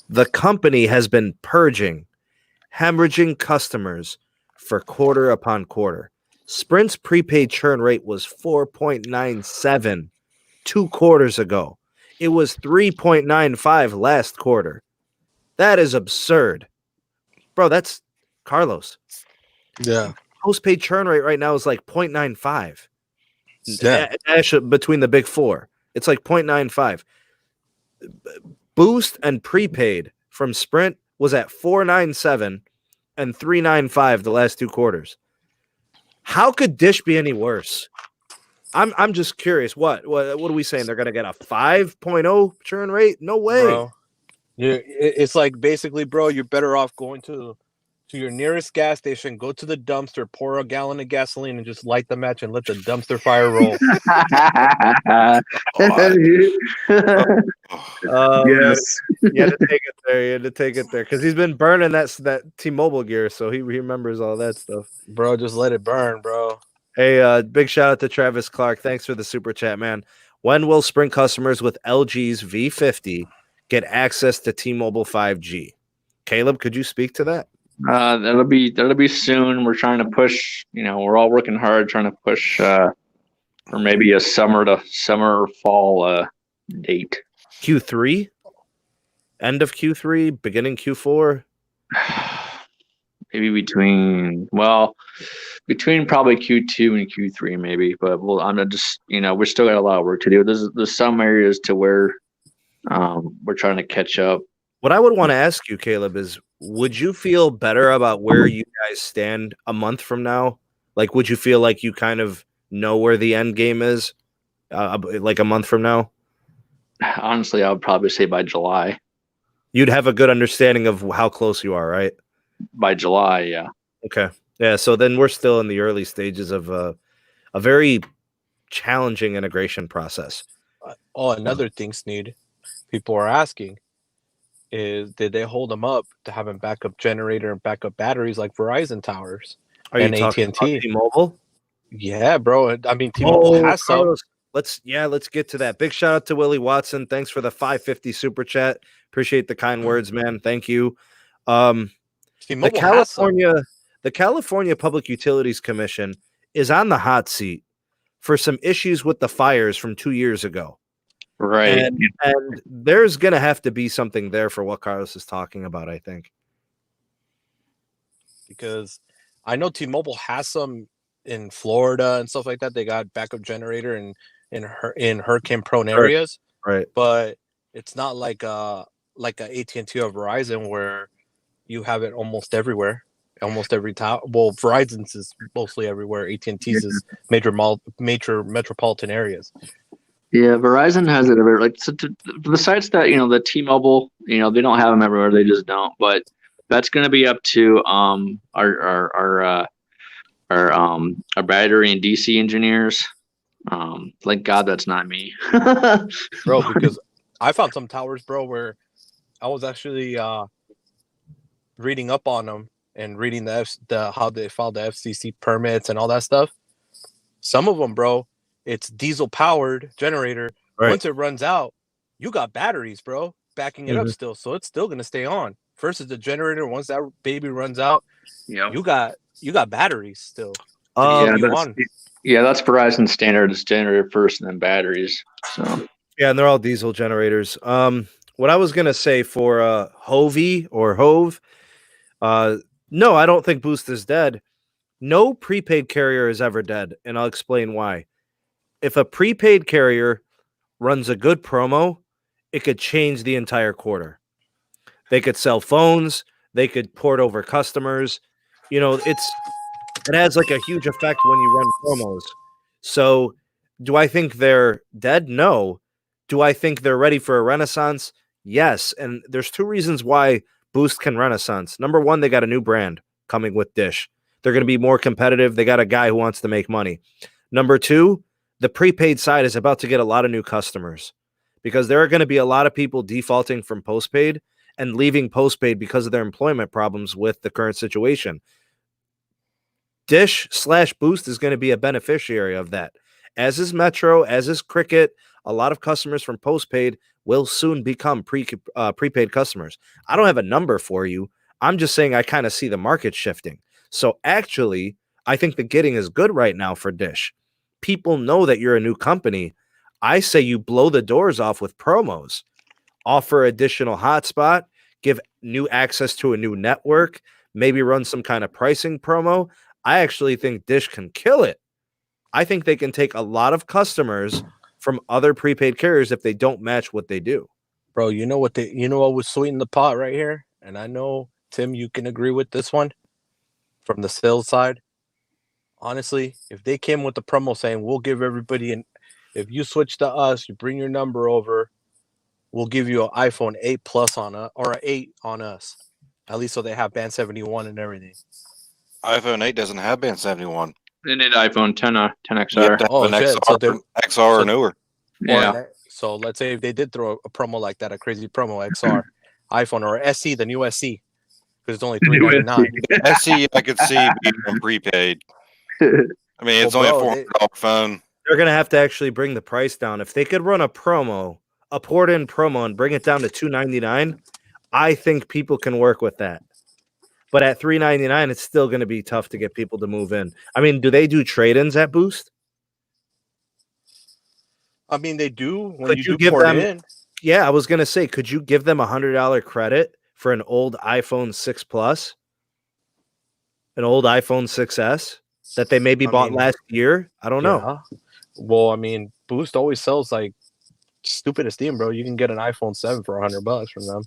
The company has been hemorrhaging customers for quarter upon quarter. Sprint's prepaid churn rate was 4.97 2 quarters ago. It was 3.95 last quarter. That is absurd. Bro, that's Carlos. Yeah. Postpaid churn rate right now is like 0.95. Yeah. Actually, between the big four, it's like 0.95. Boost and prepaid from Sprint was at 4.97 and 3.95 the last 2 quarters. How could Dish be any worse? I'm just curious. What are we saying? They're gonna get a 5.0 churn rate? No way. Bro. It's like basically, bro, you're better off going to your nearest gas station, go to the dumpster, pour a gallon of gasoline, and just light the match and let the dumpster fire roll. Yes. You had to take it there. You had to take it there because he's been burning that T-Mobile gear, so he remembers all that stuff. Bro, just let it burn, bro. Hey, big shout out to Travis Clark. Thanks for the super chat, man. When will Sprint customers with LG's V50 get access to T-Mobile 5G? Caleb, could you speak to that? That'll be soon. We're trying to push. We're all working hard trying to push for maybe a summer or fall date. Q3, end of Q3, beginning Q4. Maybe between probably Q2 and Q3, maybe. But I'm just we still got a lot of work to do. There's some areas to where we're trying to catch up. What I would want to ask you, Caleb, is would you feel better about where you guys stand a month from now? Like, would you feel like you kind of know where the end game is like a month from now? Honestly, I would probably say by July. You'd have a good understanding of how close you are, right? By July, yeah. Okay. Yeah, so then we're still in the early stages of a very challenging integration process. Another thing, Sneed, people are asking is, did they hold them up to having backup generator and backup batteries like Verizon towers and AT&T? T-Mobile? Yeah, bro. I mean, T-Mobile has some. Let's get to that. Big shout out to Willie Watson. Thanks for the 550 super chat. Appreciate the kind words, man. Thank you. The California Public Utilities Commission is on the hot seat for some issues with the fires from 2 years ago. Right. And there's going to have to be something there for what Carlos is talking about, I think. Because I know T-Mobile has some in Florida and stuff like that. They got backup generator in hurricane prone areas. Right. But it's not like a AT&T or Verizon where you have it almost everywhere. Almost every tower. Well, Verizon's is mostly everywhere. AT&T's is major metropolitan areas. Yeah, Verizon has it everywhere. Like, besides that, the T-Mobile, they don't have them everywhere. They just don't. But that's going to be up to our battery and DC engineers Thank God that's not me. Bro, because I found some towers, bro, where I was actually reading up on them and reading the how they filed the FCC permits and all that stuff. Some of them, bro, it's diesel powered generator. Right. Once it runs out, you got batteries, bro, backing it up Mhm. still, so it's still gonna stay on. Versus the generator, once that baby runs out, Yeah. you got batteries still. Um, That's Verizon standard. It's generator first and then batteries. So Yeah, and they're all diesel generators. What I was gonna say for Hovey or Hove, no, I don't think Boost is dead. No prepaid carrier is ever dead, and I'll explain why. If a prepaid carrier runs a good promo, it could change the entire quarter. They could sell phones, they could port over customers. You know, it has like a huge effect when you run promos. So, do I think they're dead? No. Do I think they're ready for a renaissance? Yes. And there's two reasons why Boost can renaissance. Number one, they got a new brand coming with Dish. They're going to be more competitive. They got a guy who wants to make money. Number two, the prepaid side is about to get a lot of new customers because there are going to be a lot of people defaulting from postpaid and leaving postpaid because of their employment problems with the current situation. Dish/Boost is going to be a beneficiary of that. As is Metro, as is Cricket, a lot of customers from postpaid will soon become prepaid customers. I don't have a number for you. I'm just saying I kind of see the market shifting. So actually, I think the getting is good right now for Dish. People know that you're a new company. I say you blow the doors off with promos. Offer additional hotspot, give new access to a new network, maybe run some kind of pricing promo. I actually think Dish can kill it. I think they can take a lot of customers from other prepaid carriers if they don't match what they do. Bro, you know what would sweeten the pot right here? And I know, Tim, you can agree with this one from the sales side. Honestly, if they came with the promo saying we'll give everybody if you switch to us, you bring your number over, we'll give you an iPhone 8 Plus or an 8 on us. At least so they have band 71 and everything. iPhone 8 doesn't have band 71. they need iPhone 10, 10 You have XR. to have an shit. XR or newer. Yeah. So let's say if they did throw a promo like that, a crazy promo XR, iPhone or SE, the new SE, because it's only $399. SE, I could see being prepaid. I mean, it's only a $400 phone. They're going to have to actually bring the price down. If they could run a port-in promo and bring it down to $299, I think people can work with that. But at $399, it's still going to be tough to get people to move in. I mean, do they do trade-ins at Boost? I mean, they do when Could you you do give port them- in. Yeah, I was going to say, could you give them $100 credit for an old iPhone 6 Plus? An old iPhone 6S that they maybe bought last year? I don't know. Well, I mean, Boost always sells like stupid esteem, bro. You can get an iPhone 7 for $100 from them.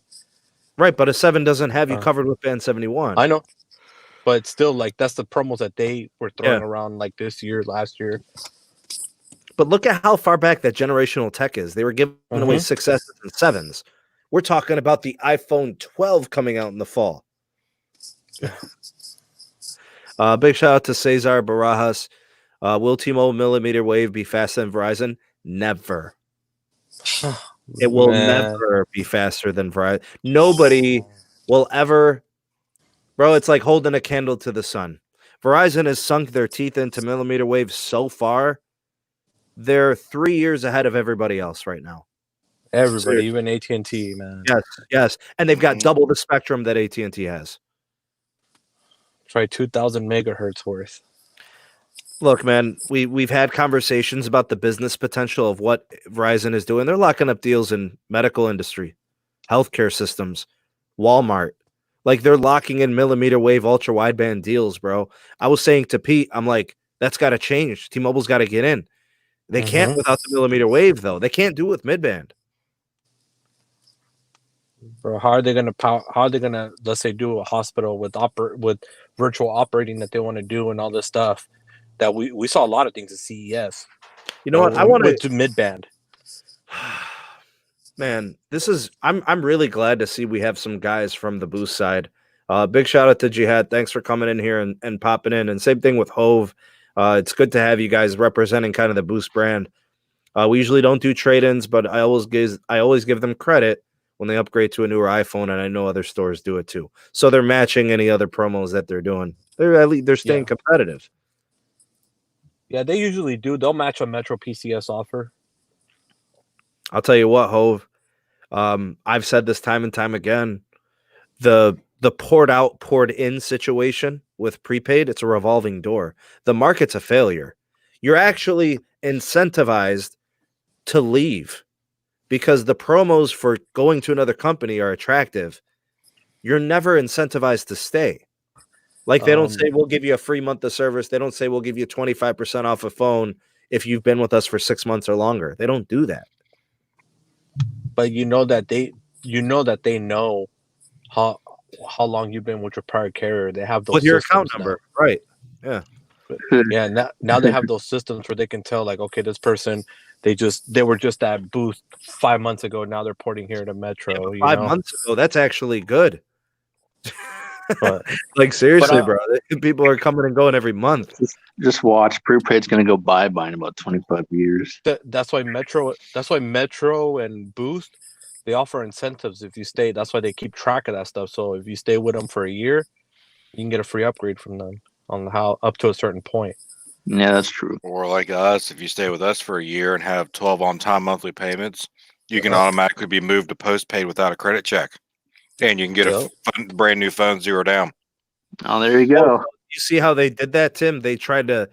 Right, but a 7 doesn't have you covered with band 71. I know. But still, like, that's the promos that they were throwing around like this year, last year. But look at how far back that generational tech is. They were giving away 6Ss and 7s. We're talking about the iPhone 12 coming out in the fall. Big shout out to Cesar Barajas. Will T-Mobile millimeter wave be faster than Verizon? Never. It will never be faster than Verizon. Nobody will ever. Bro, it's like holding a candle to the sun. Verizon has sunk their teeth into millimeter wave so far. They're 3 years ahead of everybody else right now. Everybody, even AT&T, man. Yes. And they've got double the spectrum that AT&T has. Try 2,000 megahertz worth. Look, man, we've had conversations about the business potential of what Verizon is doing. They're locking up deals in medical industry, healthcare systems, Walmart. Like, they're locking in millimeter wave ultra wideband deals, bro. I was saying to Pete, I'm like, that's got to change. T-Mobile's got to get in. They can't without the millimeter wave, though. They can't do it with midband. Bro, how are they gonna let's say do a hospital with virtual operating that they want to do and all this stuff? That we saw a lot of things at CES. You know what? I want to midband. Man, I'm really glad to see we have some guys from the Boost side. Big shout out to Jihad. Thanks for coming in here and popping in. And same thing with Hove. It's good to have you guys representing kind of the Boost brand. We usually don't do trade-ins, but I always give them credit when they upgrade to a newer iPhone, and I know other stores do it too. So they're matching any other promos that they're doing. They're staying competitive. Yeah, they usually do. They'll match a Metro PCS offer. I'll tell you what, Hove. I've said this time and time again. The poured out, poured in situation with prepaid, it's a revolving door. The market's a failure. You're actually incentivized to leave because the promos for going to another company are attractive. You're never incentivized to stay. Like they don't say we'll give you a free month of service. They don't say we'll give you 25% off a phone if you've been with us for 6 months or longer. They don't do that. But you know that they know how long you've been with your prior carrier. They have those with your account number, right? Yeah. Yeah, now they have those systems where they can tell, like, okay, this person they were just at Boost 5 months ago. Now they're porting here to Metro. Yeah, 5 months ago, that's actually good. But, like seriously, bro, people are coming and going every month. Just watch. Prepaid's going to go bye-bye in about 25 years. That's why Metro and Boost, they offer incentives if you stay. That's why they keep track of that stuff. So if you stay with them for a year, you can get a free upgrade from them on how up to a certain point. Yeah, that's true. Or like us, if you stay with us for a year and have 12 on-time monthly payments, you can automatically be moved to postpaid without a credit check. And you can get a brand new phone 0 down. Oh, there you go. You see how they did that, Tim? They're trying to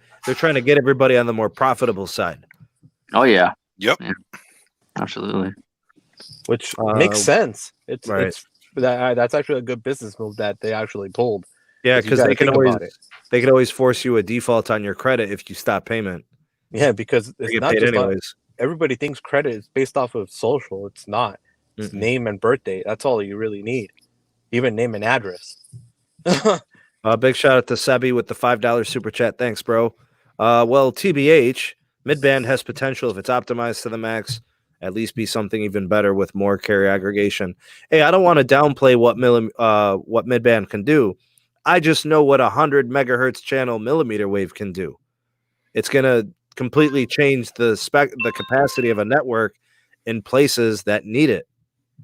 get everybody on the more profitable side. Oh yeah. Yep. Yeah. Absolutely. Which makes sense. It's right. That's actually a good business move that they actually pulled. Yeah, because they can always force you a default on your credit if you stop payment. Yeah, because it's not just anyways. Everybody thinks credit is based off of social. It's not. It's name and birthday. That's all you really need. Even name and address. Big shout out to Sebi with the $5 super chat. Thanks, bro. Well, TBH, midband has potential if it's optimized to the max. At least be something even better with more carrier aggregation. Hey, I don't want to downplay what midband can do. I just know what 100 megahertz channel millimeter wave can do. It's gonna completely change the capacity of a network in places that need it.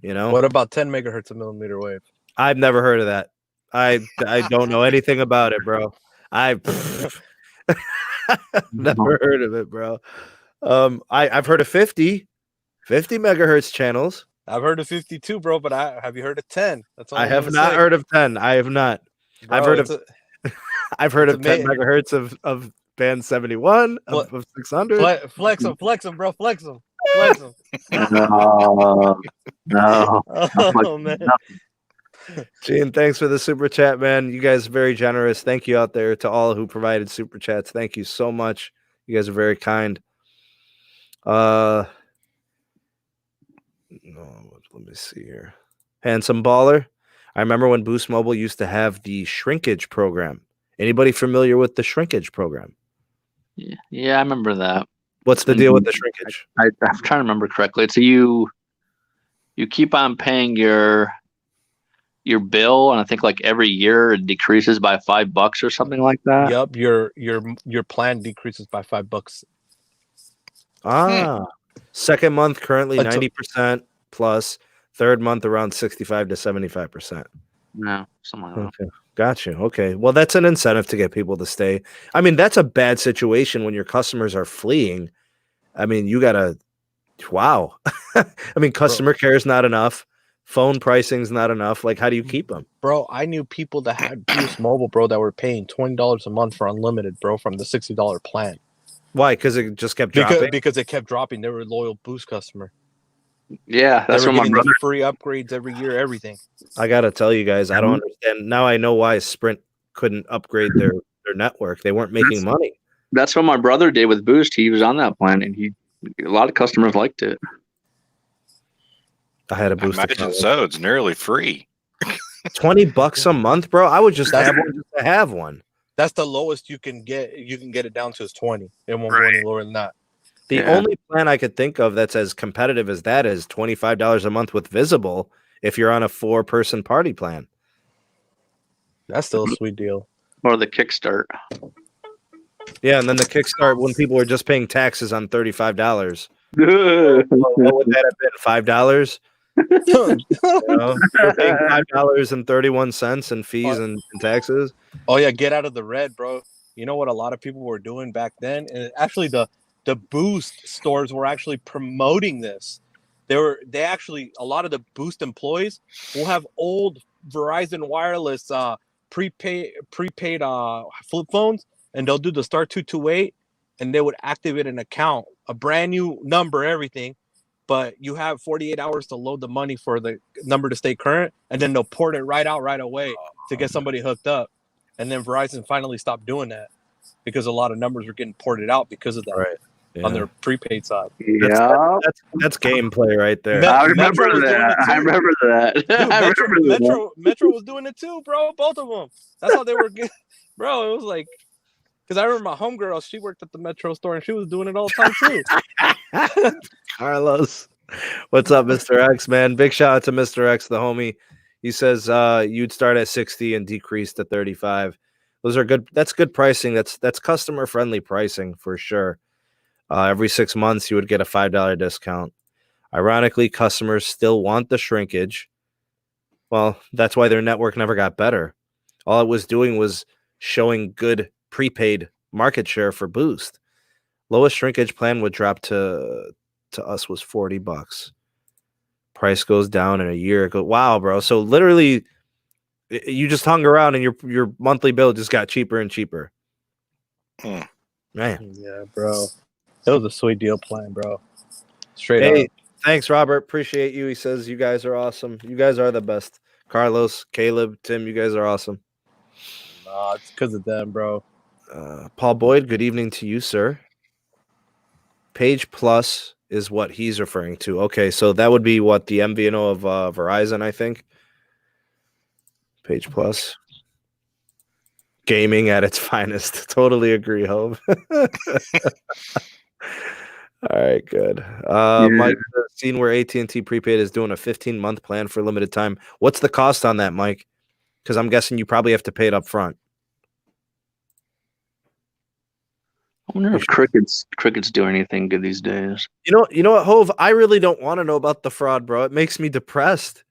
You know, what about 10 megahertz of millimeter wave? I've never heard of that. I don't know anything about it, bro. I've never heard of it, bro. I've heard of 50 megahertz channels. I've heard of 52, bro, but have you heard of 10? That's all I have not heard of 10. I have not. Bro, I've heard of 10 megahertz of band 71 of 600. Flex them, bro. Flex them. No. Oh, man. Gene, thanks for the super chat, man. You guys are very generous. Thank you out there to all who provided super chats. Thank you so much. You guys are very kind. Let me see here. Handsome Baller. I remember when Boost Mobile used to have the shrinkage program. Anybody familiar with the shrinkage program? Yeah, I remember that. What's the deal with the shrinkage? I'm trying to remember correctly. So you keep on paying your bill, and I think like every year it decreases by $5 or something like that. Yep, your plan decreases by $5. Second month currently 90% plus. Third month around 65 to 75%. No, something like that. Okay. Got you. Okay. Well, that's an incentive to get people to stay. I mean, that's a bad situation when your customers are fleeing. I mean, you gotta. Wow. I mean, customer care is not enough. Phone pricing is not enough. Like, how do you keep them? Bro, I knew people that had Boost Mobile, bro, that were paying $20 a month for unlimited, bro, from the $60 plan. Why? Because it just kept dropping? Because it kept dropping. They were a loyal Boost customer. Yeah, that's what my brother. Free upgrades every year, everything. I gotta tell you guys, I don't understand. Now I know why Sprint couldn't upgrade their network. They weren't making money. That's what my brother did with Boost. He was on that plan, and a lot of customers liked it. I had a Boost. Imagine so. It's nearly free. $20 a month, bro. I would just have one just to have one. That's the lowest you can get. You can get it down to is 20. It won't go any lower than that. The only plan I could think of that's as competitive as that is $25 a month with Visible if you're on a 4-person party plan. That's still a sweet deal. Or the Kickstart. Yeah, and then the kickstart when people were just paying taxes on $35. Yeah. What would that have been? $5? You're paying $5.31 in fees and taxes. Oh yeah, get out of the red, bro. You know what a lot of people were doing back then, and actually the Boost stores were actually promoting this. They actually, a lot of the Boost employees will have old Verizon Wireless prepaid flip phones, and they'll do the star 228, and they would activate an account, a brand new number, everything. But you have 48 hours to load the money for the number to stay current, and then they'll port it right out right away to get somebody hooked up. And then Verizon finally stopped doing that because a lot of numbers were getting ported out because of that. Right. Yeah. On their prepaid side. Yeah. That's gameplay right there. I remember that. I remember that. Dude, Metro was doing it too, bro. Both of them. That's how they were getting. Bro, it was like, because I remember my homegirl, she worked at the Metro store and she was doing it all the time too. Carlos, what's up, Mr. X, man? Big shout out to Mr. X, the homie. He says you'd start at 60 and decrease to 35. Those are good. That's good pricing. That's customer friendly pricing for sure. Every 6 months, you would get a $5 discount. Ironically, customers still want the shrinkage. Well, that's why their network never got better. All it was doing was showing good prepaid market share for Boost. Lowest shrinkage plan would drop to us was $40. Price goes down in a year. Wow, bro. So literally, you just hung around and your monthly bill just got cheaper and cheaper. Man. Yeah, bro. It was a sweet deal plan, bro. Straight up. Thanks, Robert. Appreciate you. He says you guys are awesome. You guys are the best. Carlos, Caleb, Tim, you guys are awesome. Nah, it's because of them, bro. Paul Boyd, good evening to you, sir. Page Plus is what he's referring to. Okay, so that would be what the MVNO of Verizon, I think. Page Plus. Gaming at its finest. Totally agree, Hove. All right, good. Mike, the scene where AT&T Prepaid is doing a 15-month plan for limited time. What's the cost on that, Mike? Because I'm guessing you probably have to pay it up front. I wonder if Cricket's doing anything good these days. You know what, Hove? I really don't want to know about the fraud, bro. It makes me depressed.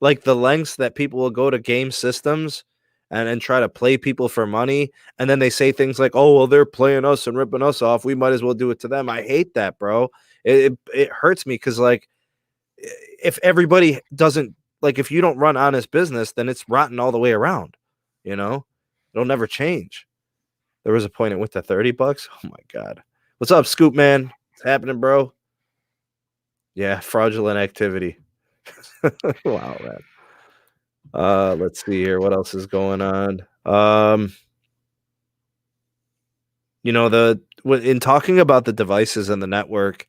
Like the lengths that people will go to game systems and try to play people for money. And then they say things like, oh, well, they're playing us and ripping us off. We might as well do it to them. I hate that, bro. It hurts me because, like, if everybody doesn't, like, if you don't run honest business, then it's rotten all the way around. You know? It'll never change. There was a point it went to $30. Oh, my God. What's up, Scoop Man? What's happening, bro? Yeah, fraudulent activity. Wow, man. Let's see here. What else is going on? In talking about the devices and the network,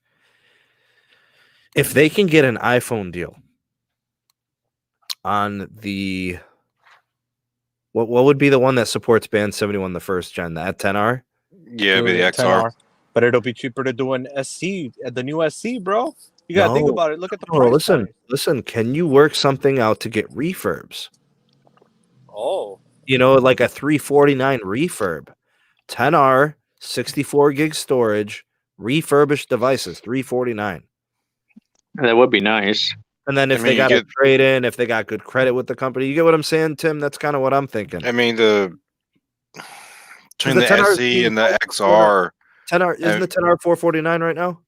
if they can get an iPhone deal on the what would be the one that supports Band 71, the first gen, that 10R? Yeah, it'd be the XR. But it'll be cheaper to do an SC, the new SC, bro. You gotta think about it. Look at the price. Listen. Can you work something out to get refurbs? Oh, like a 349 refurb, 10R, 64 gig storage, refurbished devices, 349. That would be nice. And then if they got a trade in, if they got good credit with the company, you get what I'm saying, Tim? That's kind of what I'm thinking. I mean, between the SC and the XR, 10R isn't the 10R 449 right now?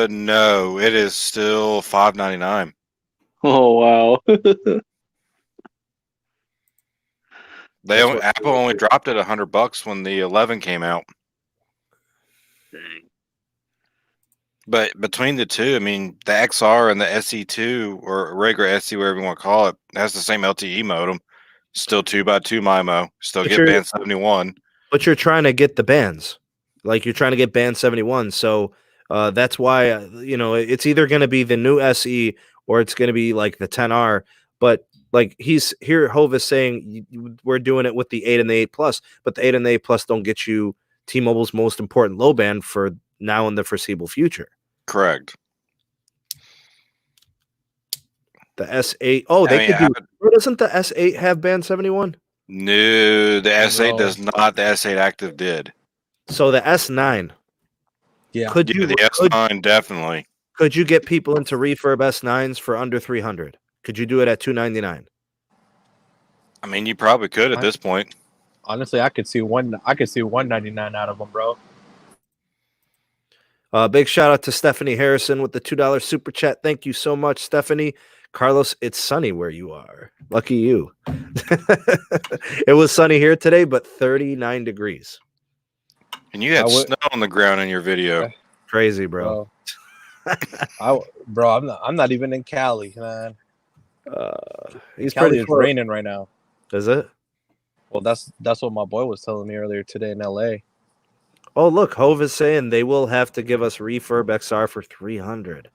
No, it is still $599. Oh wow. Apple only dropped it $100 when the 11 came out. Dang. But between the two, I mean, the XR and the SE2 or regular SE, whatever you want to call it, has the same LTE modem. Still 2x2 MIMO. Still get band 71. But you're trying to get the bands. Like you're trying to get band 71. So that's why, it's either going to be the new SE or it's going to be like the 10R. But like Hove is saying, we're doing it with the 8 and the 8 Plus, but the 8 and the 8 Plus don't get you T-Mobile's most important low band for now and the foreseeable future. Correct. The S8. Oh, they could do. Doesn't the S8 have band 71? No, the S8 Bro. does not. The S8 Active did. So the S9. Yeah. Could Yeah, you the S9 definitely. could you get people into refurb S9s for under 300? Could you do it at 299? I mean, you probably could at this point. Honestly, I could see 199 out of them, bro. Big shout out to Stephanie Harrison with the $2 super chat. Thank you so much, Stephanie. Carlos, it's sunny where you are. Lucky you. It was sunny here today, but 39 degrees. And you had snow on the ground in your video. Crazy, bro. I'm not even in Cali, man. He's Cali pretty is close. raining right now. Is it? Well, that's what my boy was telling me earlier today in LA. Oh, look, Hove is saying they will have to give us refurb XR for 300.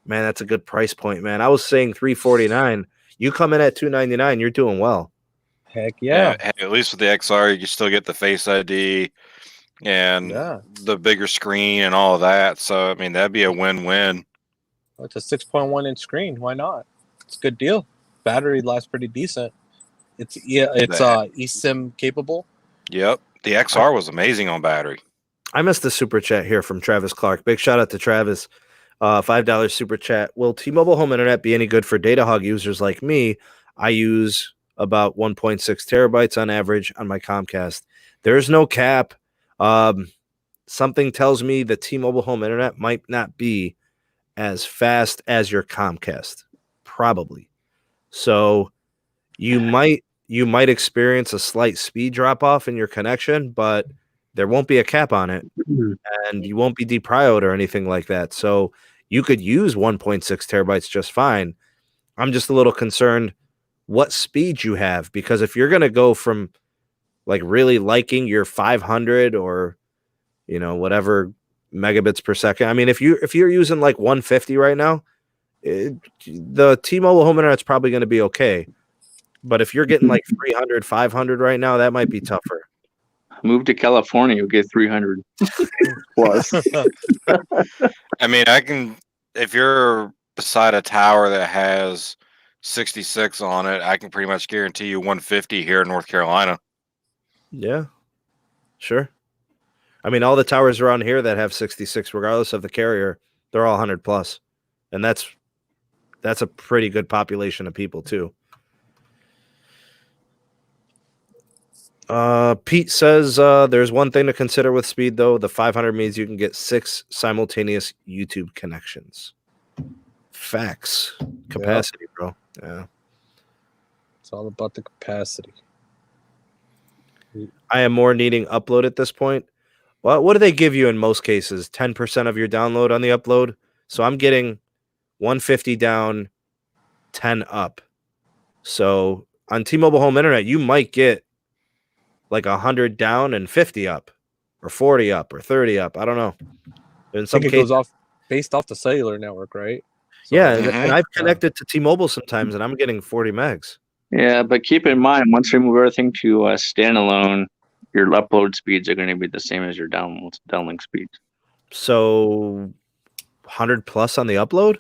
Man, that's a good price point, man. I was saying 349. You come in at 299, you're doing well. Heck yeah. At least with the XR, you can still get the Face ID and the bigger screen and all of that. So, I mean, that'd be a win-win. It's a 6.1 inch screen. Why not? It's a good deal. Battery life pretty decent. It's eSIM capable. Yep. The XR was amazing on battery. I missed the super chat here from Travis Clark. Big shout out to Travis. $5 super chat. Will T-Mobile home internet be any good for data hog users like me? I use about 1.6 terabytes on average on my Comcast. There's no cap. Something tells me the T-Mobile home internet might not be as fast as your Comcast. Probably. So you might experience a slight speed drop off in your connection, but there won't be a cap on it, and you won't be deprioed or anything like that. So you could use 1.6 terabytes just fine. I'm just a little concerned what speed you have, because if you're going to go from like really liking your 500 or whatever megabits per second. I mean, if you're using like 150 right now, the T-Mobile home internet's probably going to be okay. But if you're getting like 300, 500 right now, that might be tougher. Move to California, you'll get 300 plus. I mean, if you're beside a tower that has 66 on it, I can pretty much guarantee you 150 here in North Carolina. Yeah, sure. I mean, all the towers around here that have 66, regardless of the carrier, they're all 100 plus. And that's a pretty good population of people too. Pete says there's one thing to consider with speed, though. The 500 means you can get 6 simultaneous YouTube connections. Facts. Capacity, bro. Yeah. It's all about the capacity. I am more needing upload at this point. Well, what do they give you in most cases? 10% of your download on the upload. So I'm getting 150 down, 10 up. So on T-Mobile home internet, you might get like 100 down and 50 up, or 40 up, or 30 up. I don't know. In some cases, it goes based off the cellular network, right? So, yeah, and I've connected to T-Mobile sometimes, and I'm getting 40 megs. Yeah, but keep in mind, once we move everything to standalone, your upload speeds are going to be the same as your downlink speeds. So 100 plus on the upload?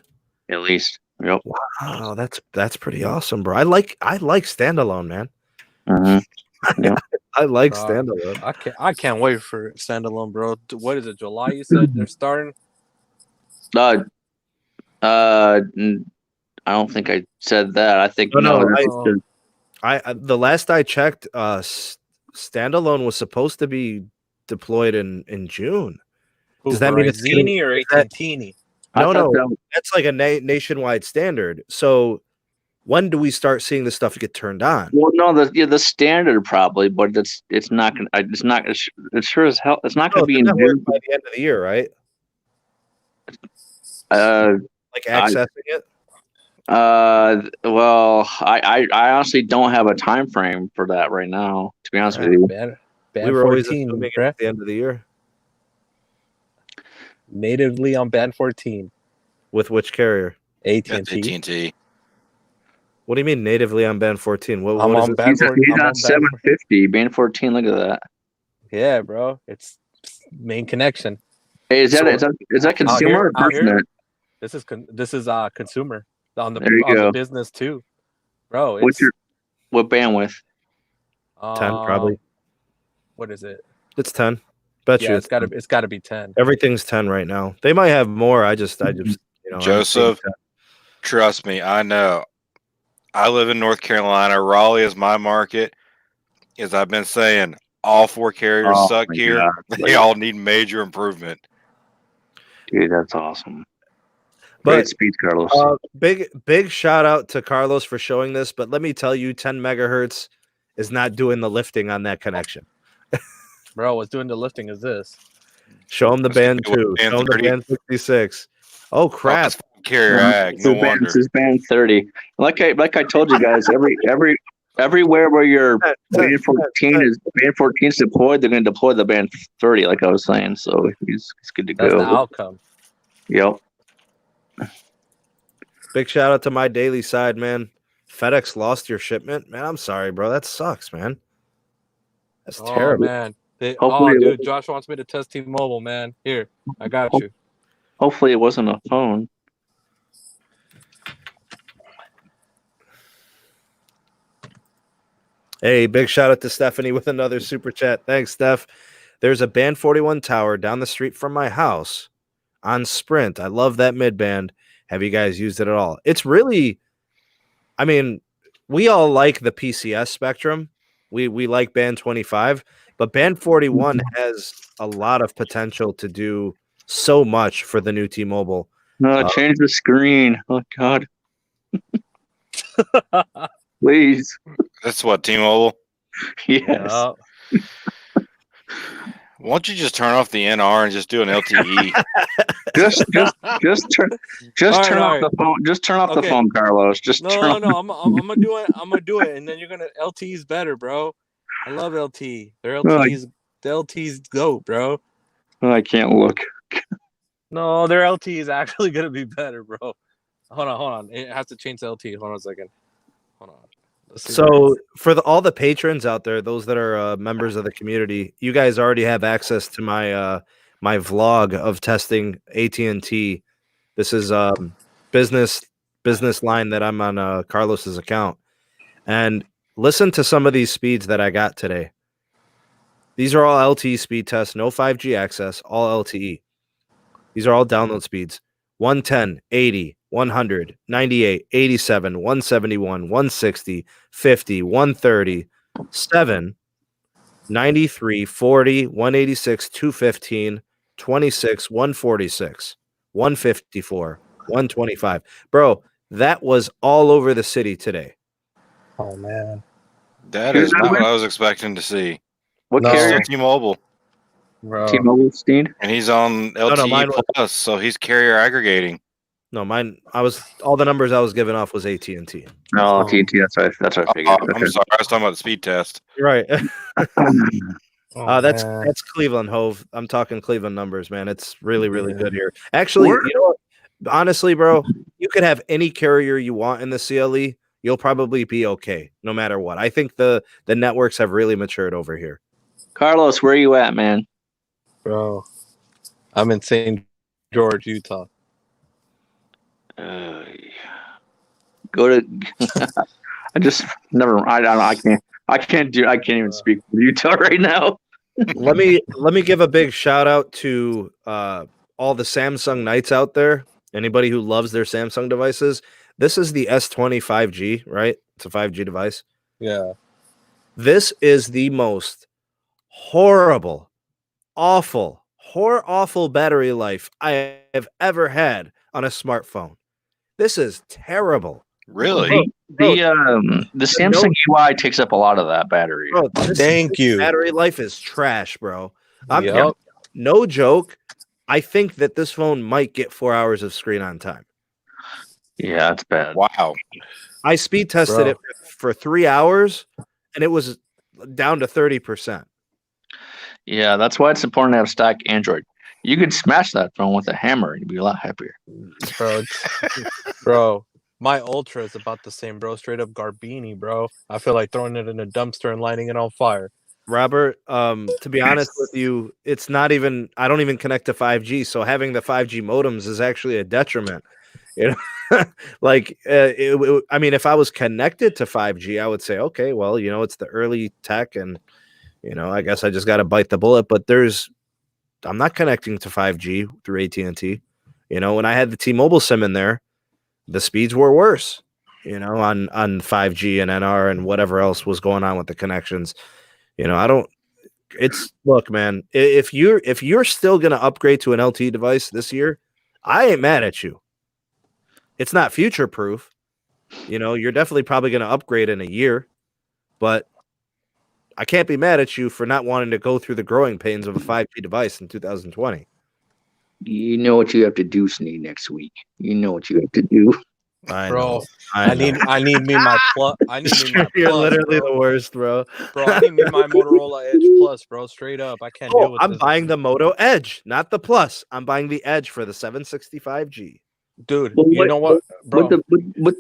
At least. Yep. Wow, that's pretty awesome, bro. I like standalone, man. Mm-hmm. Yeah. I like standalone. I can't wait for standalone, bro. What is it? July? You said they're starting. I don't think I said that. I think the last I checked, standalone was supposed to be deployed in June. Does that mean it's Zini or AT&T? No, that's like a nationwide standard. So when do we start seeing this stuff get turned on? Well, no, the standard probably, but it's not going. It's not. It's sure as hell. It's not going to be in June by the end of the year, right? Like accessing it. Well, I honestly don't have a time frame for that right now. To be honest with you, we were always assuming it at the end of the year. Natively on band 14. With which carrier? AT&T. What do you mean natively on band 14? What I'm on band 14. He's on 750. Band 14. Look at that. Yeah, bro. It's main connection. Hey, is that consumer or personal? This is consumer on the business too, bro. What bandwidth? 10 probably. What is it? It's 10. Bet you it's gotta be 10. Everything's 10 right now. They might have more. I just Joeseph, trust me, I know. I live in North Carolina. Raleigh is my market. As I've been saying, all 4 carriers suck here. God. They all need major improvement. Dude, that's awesome. But, great speed, Carlos. Big shout out to Carlos for showing this. But let me tell you, 10 megahertz is not doing the lifting on that connection. Bro, what's doing the lifting is this. Show him the band 2. Show him the band 66. Oh crap! Carrier ag. No wonder. This is band 30. Like I told you guys, everywhere where your band 14 is deployed, they're going to deploy the band 30. Like I was saying, so he's good to go. That's the outcome. Yep. Big shout out to my daily side, man. FedEx lost your shipment, man. I'm sorry, bro. That sucks, man. That's terrible, man. Dude, Josh wants me to test T-Mobile, man. Here, I got you. Hopefully, it wasn't a phone. Hey, big shout out to Stephanie with another super chat. Thanks, Steph. There's a Band 41 tower down the street from my house on Sprint. I love that mid-band. Have you guys used it at all? It's really, I mean, we all like the PCS spectrum. We like Band 25, but Band 41 has a lot of potential to do so much for the new T-Mobile. No, change the screen. Oh, God. Please. That's what, T-Mobile? Yes. Why don't you just turn off the NR and just do an LTE? just turn off the phone. Just turn off the phone, Carlos. No. I'm gonna do it, and then you're gonna LTE's better, bro. I love LTE. Their LTE's the LTE's GOAT, bro. I can't look. No, their LTE is actually gonna be better, bro. Hold on. It has to change the LTE. Hold on a second. Hold on. So for all the patrons out there, those that are members of the community, you guys already have access to my my vlog of testing AT&T. This is business line that I'm on Carlos's account, and listen to some of these speeds that I got today. These are all LTE speed tests, no 5G access, all LTE. These are all download speeds: 110, 80, 100, 98, 87, 171, 160, 50, 130, 7, 93, 40, 186, 215, 26, 146, 154, 125. Bro, that was all over the city today. Oh, man. That is not what I was expecting to see. What carrier? T-Mobile. Bro. T-Mobile Steed? And he's on LTE Plus, so he's carrier aggregating. No, mine. All the numbers I was giving off was AT&T. No, AT&T. That's right. I figured. I'm sorry. I was talking about the speed test. Right. That's Cleveland, Hove. I'm talking Cleveland numbers, man. It's really, really good here. Actually, you know what? Honestly, bro, you could have any carrier you want in the CLE. You'll probably be okay, no matter what. I think the networks have really matured over here. Carlos, where are you at, man? Bro, I'm in St. George, Utah. Go to. I can't even speak for Utah right now. let me give a big shout out to all the Samsung Knights out there. Anybody who loves their Samsung devices. This is the S20 5G, right? It's a 5G device. Yeah. This is the most horrible, awful battery life I have ever had on a smartphone. This is terrible. Really? The Samsung UI takes up a lot of that battery. Bro, Thank you. Battery life is trash, bro. Yep. No joke. I think that this phone might get 4 hours of screen on time. Yeah, it's bad. Wow. I speed tested it for 3 hours, and it was down to 30%. Yeah, that's why it's important to have stock Android. You could smash that phone with a hammer and you'd be a lot happier. Bro, my Ultra is about the same, bro. Straight up Garbini, bro. I feel like throwing it in a dumpster and lighting it on fire. Robert, to be honest with you, it's not even, I don't even connect to 5G. So having the 5G modems is actually a detriment. You know, like I mean, if I was connected to 5G, I would say, okay, well, you know, it's the early tech, and you know, I guess I just got to bite the bullet. But I'm not connecting to 5G through AT&T. You know, when I had the T-Mobile SIM in there, the speeds were worse. You know, on 5G and NR and whatever else was going on with the connections. You know, look, man, if you're still gonna upgrade to an LTE device this year, I ain't mad at you. It's not future proof. You know, you're definitely probably gonna upgrade in a year, but I can't be mad at you for not wanting to go through the growing pains of a 5G device in 2020. You know what you have to do, Sneed, next week. You know what you have to do. I need me my plus. I need me my plus. You're literally bro. the worst, bro. Bro, I need me my Motorola Edge Plus, bro. Straight up, I can't deal with I'm this. buying the Moto Edge, not the Plus. I'm buying the Edge for the 765G. Dude. Well, you know what, bro? But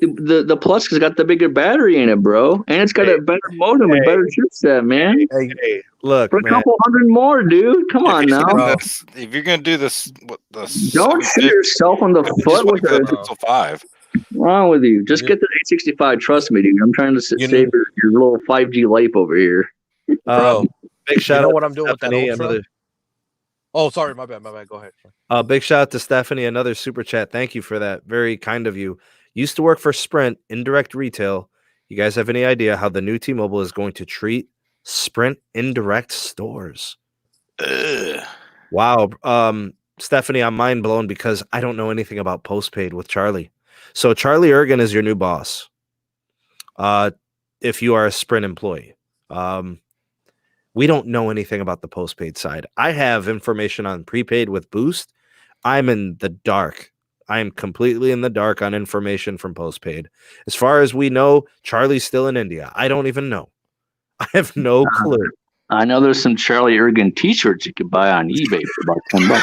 the Plus has got the bigger battery in it, bro, and it's got a better modem and better chipset, man. Hey, look, For a man. couple hundred more, dude. Come on now. Bro. If you're gonna do this, Don't shoot yourself on the foot with the the Pixel 5. What's wrong with you? Just get the 865. Trust me, dude. I'm trying to save your little 5G life over here. Bro, Big shout you know out what to I'm doing with that Stephanie, Ultra? Oh, sorry, my bad. Go ahead. Big shout out to Stephanie, another super chat. Thank you for that. Very kind of you. Used to work for Sprint, indirect retail. You guys have any idea how the new T-Mobile is going to treat Sprint indirect stores? Ugh. Wow. Stephanie, I'm mind blown because I don't know anything about postpaid with Charlie. So Charlie Ergen is your new boss. If you are a Sprint employee. We don't know anything about the postpaid side. I have information on prepaid with Boost. I'm in the dark. I am completely in the dark on information from postpaid. As far as we know, Charlie's still in India. I don't even know. I have no clue. I know there's some Charlie Ergen T-shirts you could buy on eBay for about $10.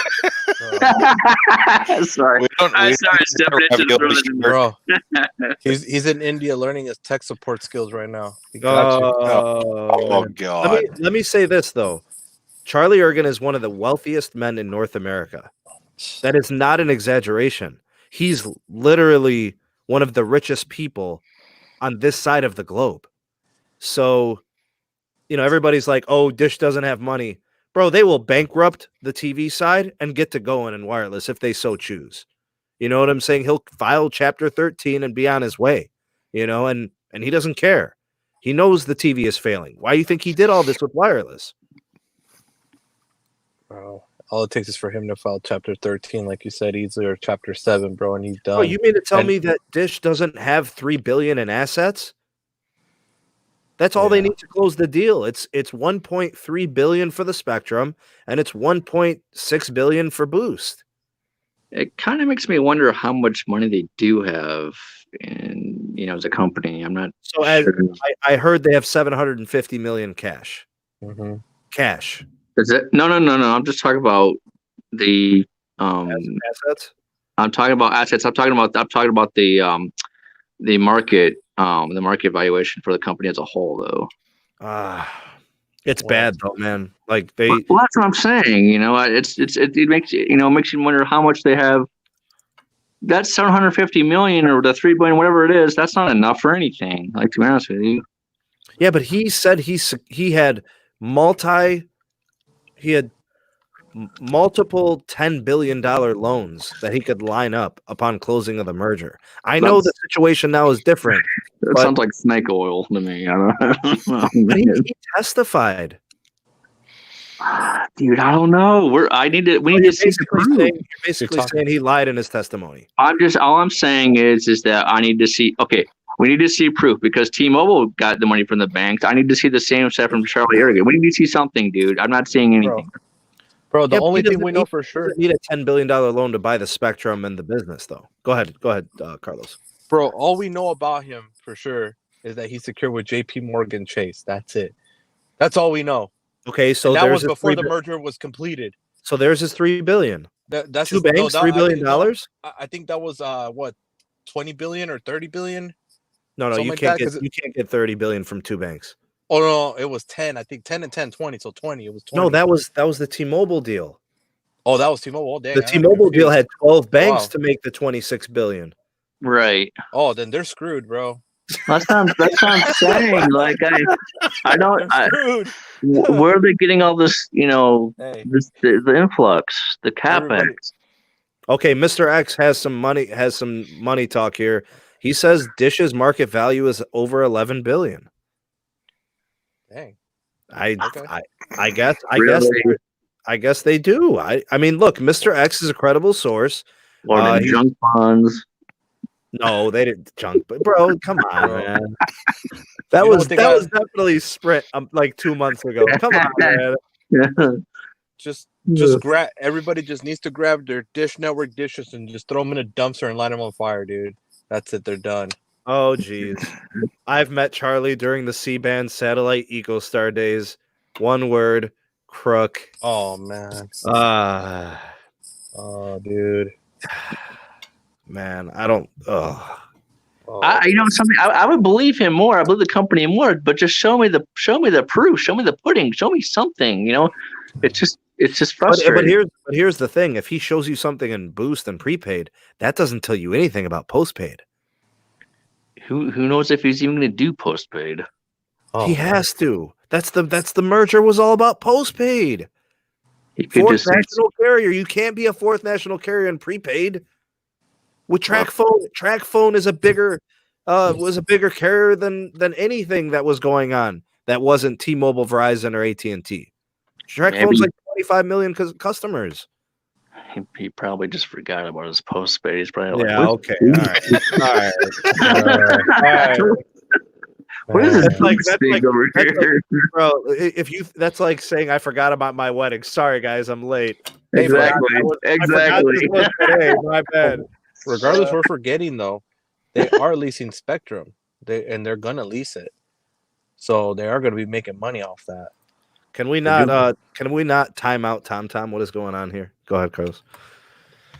Sorry, I'm sorry, stepping into the bro. He's in India learning his tech support skills right now. God. Let me say this though. Charlie Ergen is one of the wealthiest men in North America. That is not an exaggeration. He's literally one of the richest people on this side of the globe. So, you know, everybody's like, oh, Dish doesn't have money. Bro, they will bankrupt the TV side and get to going in wireless if they so choose. You know what I'm saying? He'll file Chapter 13 and be on his way, you know, and he doesn't care. He knows the TV is failing. Why do you think he did all this with wireless? Bro, all it takes is for him to file Chapter 13, like you said, or Chapter 7, bro, and he's done. Oh, you mean to tell me that Dish doesn't have $3 billion in assets? That's all they need to close the deal. It's $1.3 billion for the Spectrum, and it's $1.6 billion for Boost. It kind of makes me wonder how much money they do have in, you know, as a company. I'm not sure. I heard they have $750 million cash. Mm-hmm. Cash. Is it? No. I'm just talking about the assets. I'm talking about assets. I'm talking about the market. The market valuation for the company as a whole, though. It's bad though, man. Like they. Well, that's what I'm saying. You know, it makes you wonder how much they have. That $750 million or the $3 billion, whatever it is, that's not enough for anything. Like, to be honest with you. Yeah, but he said he had multiple $10 billion loans that he could line up upon closing of the merger. I know the situation now is different. That sounds like snake oil to me. I don't know. But he testified. Dude, I don't know. We need to see the proof. You're basically saying he lied in his testimony. All I'm saying is that I need to see. Okay, we need to see proof because T-Mobile got the money from the banks. I need to see the same stuff from Charlie Ergen. We need to see something, dude. I'm not seeing anything. Bro, the only thing we know for sure. Need a $10 billion loan to buy the Spectrum and the business, though. Go ahead, Carlos. Bro, all we know about him for sure is that he's secured with J.P. Morgan Chase. That's it. That's all we know. Okay, so that was before the merger was completed. So there's his $3 billion. That's two banks, $3 billion. I think that was what, $20 billion or $30 billion. No, you can't get $30 billion from two banks. Oh no, it was 10. I think 10 and 10, 20. So 20. It was 20. No, that was the T-Mobile deal. Oh, that was T-Mobile. Oh, dang, the T-Mobile deal had 12 banks to make the $26 billion. Right. Oh, then they're screwed, bro. That's what I'm saying. Like I don't. They're screwed. Where are they getting all this? Hey, The influx, the capex. Okay, Mr. X has some money talk here. He says Dish's market value is over 11 billion. dang. I Okay. guess they do. I mean, look, Mr. X is a credible source. Or the junk bonds. No, they didn't junk, but bro, come on, Bro. man. That You know was what they got? was definitely Sprint like 2 months ago. Come on, man. Just grab. Everybody just needs to grab their Dish Network dishes and just throw them in a dumpster and light them on fire, dude. That's it. They're done. Oh, geez. I've met Charlie during the C-band satellite EcoStar days. One word, crook. Oh man. Oh, dude. Man, I don't. Oh. Something. I would believe him more. I believe the company more. But just show me the proof. Show me the pudding. Show me something. It's just frustrating. But here's the thing: if he shows you something in Boost and prepaid, that doesn't tell you anything about postpaid. Who knows if he's even going to do postpaid? Oh, He has to. That's the merger was all about postpaid. He could Fourth just national carrier. You can't be a fourth national carrier in prepaid. With TracFone is a bigger was a bigger carrier than anything that was going on that wasn't T-Mobile, Verizon, or AT&T. TracFone's like 25 million customers. He probably just forgot about his postpaid. He's probably like, Okay. All right. what is this That's like over here? bro, that's like saying I forgot about my wedding. Sorry guys, I'm late. Exactly. I forgot this was today. My bad. Regardless, we're forgetting though, they are leasing Spectrum. They're gonna lease it, so they are gonna be making money off that. Can we not time out Tom? What is going on here? Go ahead, Carlos.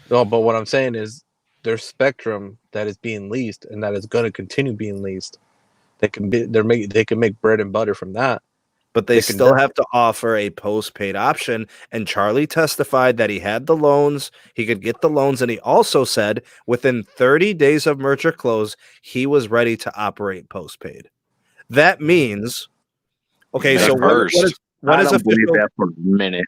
No, but what I'm saying is there's Spectrum that is being leased and that is gonna continue being leased. They can make bread and butter from that. But they still have to offer a postpaid option. And Charlie testified that he had the loans, he could get the loans, and he also said within 30 days of merger close, he was ready to operate postpaid. That means, okay, so what is official? That for a minute.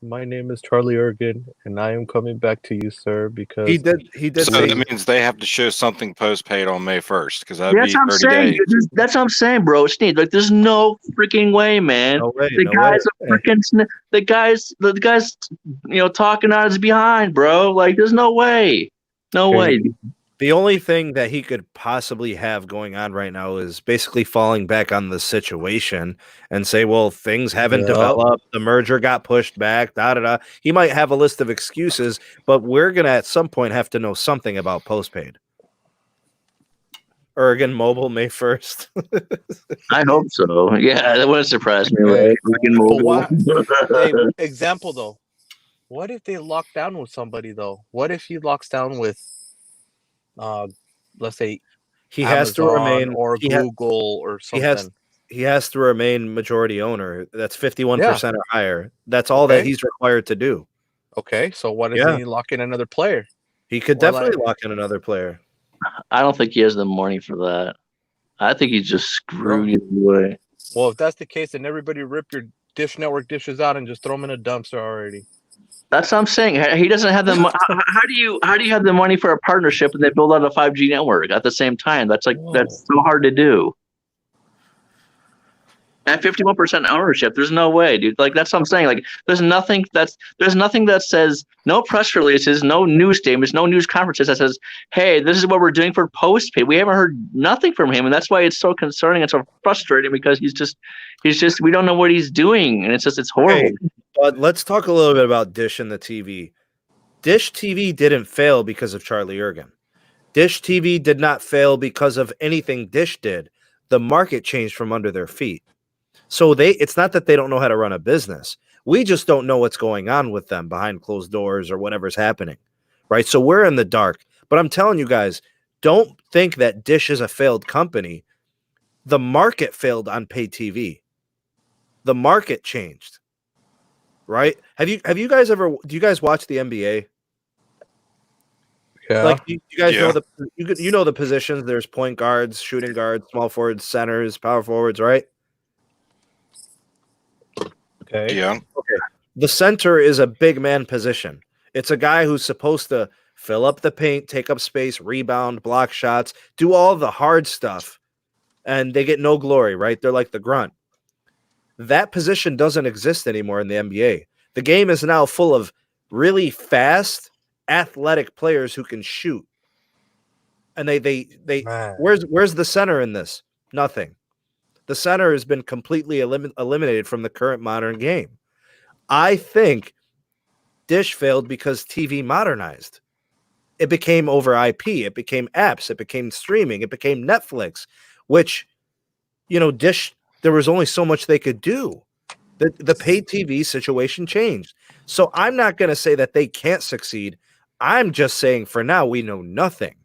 My name is Charlie Ergen, and I am coming back to you, sir, because He did So say that means they have to show something postpaid on May 1st because that'd That's be what I'm 30 saying. days. That's what I'm saying, bro. Sneed, like, there's no freaking way, man. no way. The guy's talking out his behind, bro. Like, there's no way. No way. The only thing that he could possibly have going on right now is basically falling back on the situation and say, well, things haven't developed. The merger got pushed back. He might have a list of excuses, but we're going to at some point have to know something about postpaid. Ergen Mobile, May 1st. I hope so. Yeah, that wouldn't surprise me. Right? Example, though. What if they lock down with somebody, though? What if he locks down with let's say He Amazon has to remain or Google or something. He has to remain majority owner. That's 51% or higher. That's all that he's required to do. Okay, so what if he lock in another player? He could definitely lock in another player. I don't think he has the money for that. I think he's just screwed either way. Well, if that's the case, then everybody rip your Dish Network dishes out and just throw them in a dumpster already. That's what I'm saying. He doesn't have the money. How do you have the money for a partnership and they build out a 5G network at the same time? That's so hard to do. At 51% ownership, there's no way, dude. Like, that's what I'm saying. Like, there's nothing that says, no press releases, no news statements, no news conferences that says, hey, this is what we're doing for postpaid. We haven't heard nothing from him, and that's why it's so concerning and so frustrating, because he's just we don't know what he's doing, and it's horrible. Hey, but let's talk a little bit about Dish and the TV. Dish TV didn't fail because of Charlie Ergen. Dish TV did not fail because of anything Dish did. The market changed from under their feet. So it's not that they don't know how to run a business. We just don't know what's going on with them behind closed doors or whatever's happening, right? So we're in the dark. But I'm telling you guys, don't think that Dish is a failed company. The market failed on pay TV. The market changed, right? Do you guys watch the NBA? Yeah. Like you guys know Yeah. you know the positions. There's point guards, shooting guards, small forwards, centers, power forwards, right? Okay. Yeah. Okay. The center is a big man position. It's a guy who's supposed to fill up the paint, take up space, rebound, block shots, do all the hard stuff, and they get no glory, right? They're like the grunt. That position doesn't exist anymore in the NBA. The game is now full of really fast, athletic players who can shoot. And they Man. where's the center in this? Nothing. The center has been completely eliminated from the current modern game. I think Dish failed because TV modernized. It became over IP. It became apps. It became streaming. It became Netflix, which, Dish, there was only so much they could do. The paid TV situation changed. So I'm not going to say that they can't succeed. I'm just saying for now, we know nothing.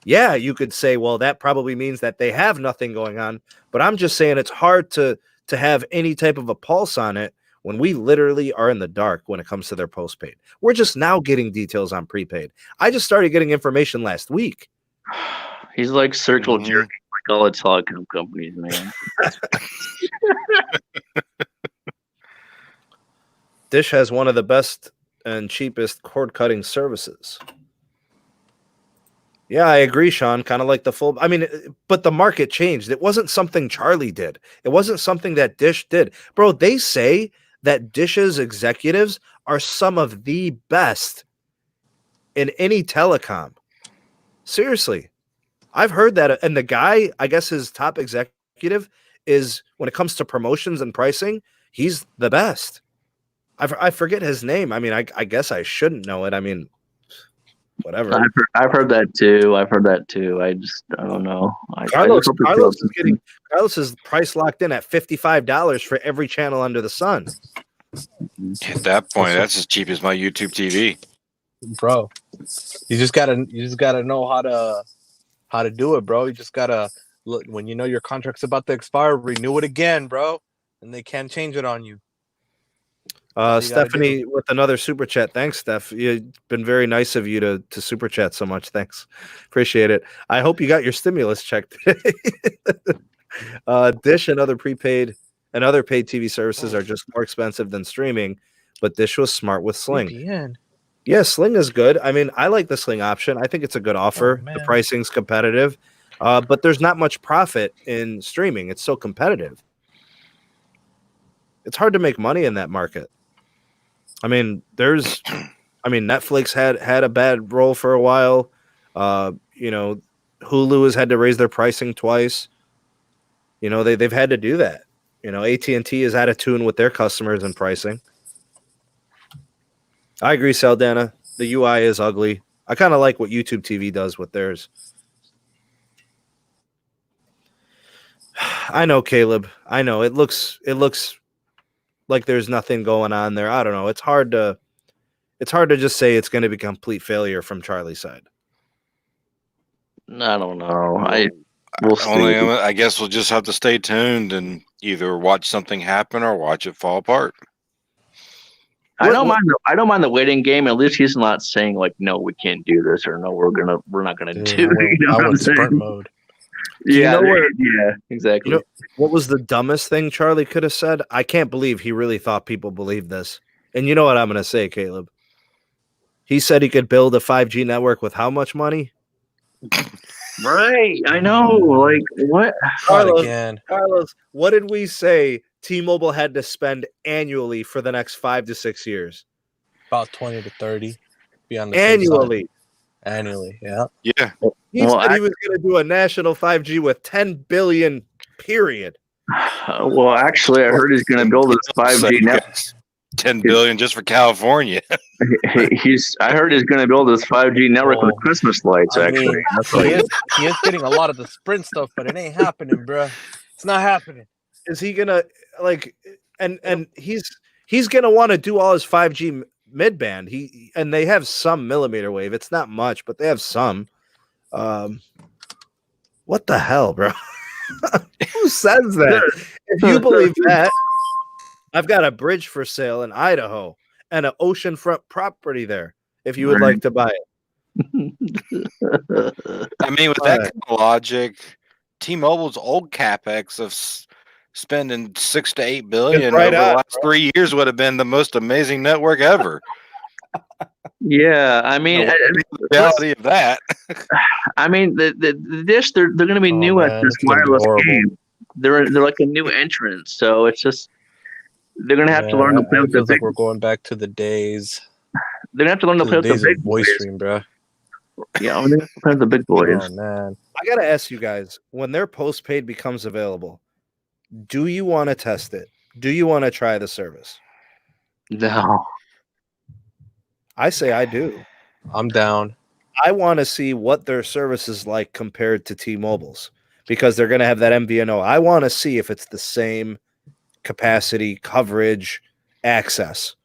Yeah, you could say, well, that probably means that they have nothing going on. But I'm just saying it's hard to have any type of a pulse on it when we literally are in the dark when it comes to their postpaid. We're just now getting details on prepaid. I just started getting information last week. He's like circle jerking like all the telecom companies, man. Dish has one of the best and cheapest cord cutting services. Yeah, I agree, Sean. Kind of like the full. I mean, but the market changed. It wasn't something Charlie did. It wasn't something that Dish did. Bro, they say that Dish's executives are some of the best in any telecom. Seriously. I've heard that. And the guy, I guess his top executive is, when it comes to promotions and pricing, he's the best. I forget his name. I mean, I guess I shouldn't know it. I mean, whatever. I've heard that too. I don't know. Carlos is price locked in at $55 for every channel under the sun. At that point, that's as cheap as my YouTube TV. Bro, you just gotta know how to do it, bro. You just gotta look when you know your contract's about to expire, renew it again, bro, and they can't change it on you. Stephanie with another super chat. Thanks, Steph. You've been very nice of you to super chat so much. Thanks. Appreciate it. I hope you got your stimulus check today. Dish and other paid TV services are just more expensive than streaming, but Dish was smart with Sling. VPN. Yeah, Sling is good. I mean, I like the Sling option. I think it's a good offer. The pricing's competitive, but there's not much profit in streaming. It's so competitive. It's hard to make money in that market. I mean, Netflix had a bad roll for a while. Hulu has had to raise their pricing twice. They've had to do that. AT&T is out of tune with their customers and pricing. I agree, Saldana. The UI is ugly. I kind of like what YouTube TV does with theirs. I know, Caleb. I know it looks like there's nothing going on there. I don't know. It's hard to just say it's going to be a complete failure from Charlie's side. I don't know. We'll see. I guess we'll just have to stay tuned and either watch something happen or watch it fall apart. I don't mind the waiting game. At least he's not saying like, no, we can't do this, or no, we're not gonna do. I want sprint mode. Yeah, exactly. What was the dumbest thing Charlie could have said? I can't believe he really thought people believed this. And you know what I'm going to say, Caleb? He said he could build a 5G network with how much money? Right. I know. Like, what? Carlos, what did we say T-Mobile had to spend annually for the next 5 to 6 years? About 20 to 30. Annually. Annually, yeah. Yeah. He said he was going to do a national 5G with $10 billion, period. Well, actually, I heard he's going to build his 5G network. $10 billion just for California. I heard he's going to build his 5G network with Christmas lights. Actually, he is getting a lot of the Sprint stuff, but it ain't happening, bro. It's not happening. Is he gonna and he's gonna want to do all his 5G mid-band? And they have some millimeter wave. It's not much, but they have some. What the hell, bro? Who says that? If you believe that, I've got a bridge for sale in Idaho and an oceanfront property there if you would like to buy it. I mean, with that kind of logic, T-Mobile's old capex of spending $6 to $8 billion right over the on, last 3 years would have been the most amazing network ever. Yeah, I mean, The reality of that. I mean, the Dish they're going to be new at this it's gonna be wireless horrible. game. They're like a new entrant, so it's just they're going to have to learn to play with the feels like big. we're going back to the days. They're going to have to learn to play with the days big of voice boys. stream, bro. Yeah, they're going to have to play with the big boys. Oh man. I gotta ask you guys, when their postpaid becomes available, do you want to test it? Do you want to try the service? No, I say I do. I'm down. I want to see what their service is like compared to T-Mobile's because they're going to have that MVNO. I want to see if it's the same capacity, coverage, access,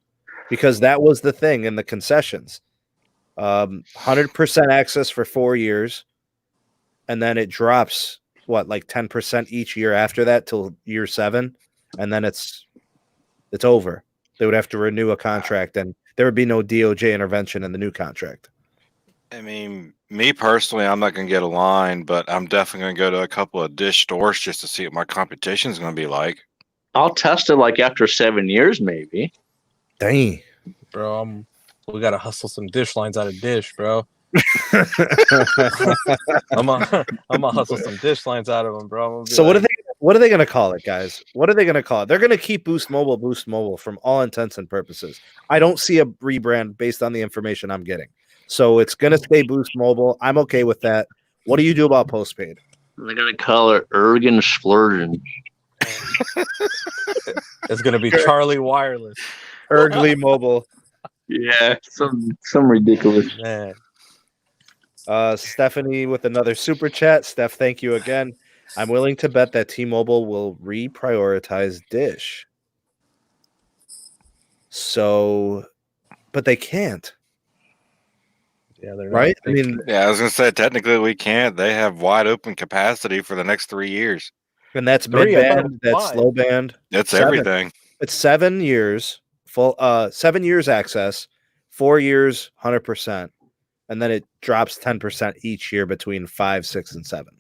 because that was the thing in the concessions. 100% access for 4 years, and then it drops, like 10% each year after that till year 7, and then it's over. They would have to renew a contract, and there would be no DOJ intervention in the new contract. I mean, me personally, I'm not going to get a line, but I'm definitely going to go to a couple of Dish stores just to see what my competition is going to be like. I'll test it like after 7 years, maybe. Dang. Bro, we gotta hustle some Dish lines out of Dish, bro. I'm gonna hustle some Dish lines out of them, bro. So what are they going to call it, guys? What are they going to call it? They're going to keep Boost Mobile from all intents and purposes. I don't see a rebrand based on the information I'm getting. So it's going to stay Boost Mobile. I'm okay with that. What do you do about postpaid? They're going to call it Ergen Splurgen. It's gonna be Charlie Wireless. Ergly Mobile. Yeah, some ridiculous. Man. Stephanie with another super chat. Steph, thank you again. I'm willing to bet that T-Mobile will reprioritize Dish. So, but they can't, Yeah, they're right? not. I mean, Yeah, I was going to say, technically we can't. They have wide open capacity for the next 3 years. and that's 3, I thought it mid-band, was that's 5. slow band. It's 7. everything. It's 7 years, 7 years access, 4 years, 100%. And then it drops 10% each year between 5, 6, and 7.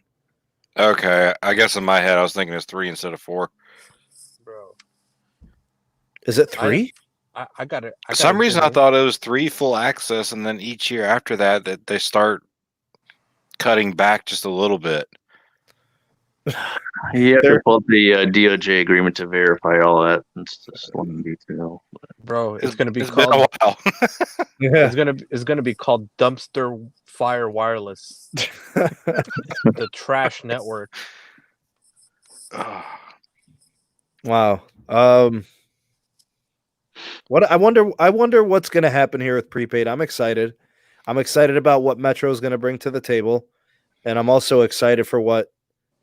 Okay, I guess in my head I was thinking it's 3 instead of 4. Bro. Is it 3? I got it. For some reason I thought it was 3 full access, and then each year after that they start cutting back just a little bit. You have to pull up the DOJ agreement to verify all that. It's just one detail. Bro, it's gonna be It's been a called while. Yeah. it's gonna be called Dumpster Fire Wireless. The trash network. Wow. What I wonder what's going to happen here with prepaid. I'm excited. I'm excited about what Metro is going to bring to the table, and I'm also excited for what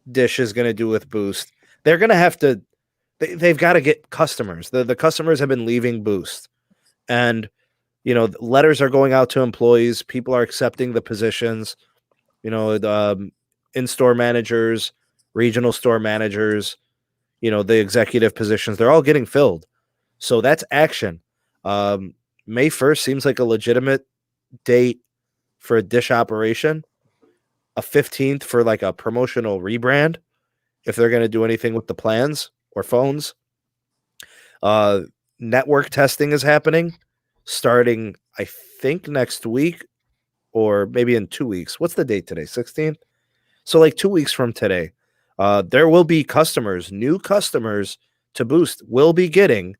Dish is going to do with Boost. They're going to have to. They've got to get customers. The customers have been leaving Boost, and letters are going out to employees. People are accepting the positions. In-store managers, regional store managers. The executive positions. They're all getting filled. So that's action. May 1st seems like a legitimate date for a Dish operation. A 15th for like a promotional rebrand, if they're going to do anything with the plans or phones. Network testing is happening starting, I think, next week or maybe in 2 weeks. What's the date today? 16th? So like 2 weeks from today, there will be new customers to Boost will be getting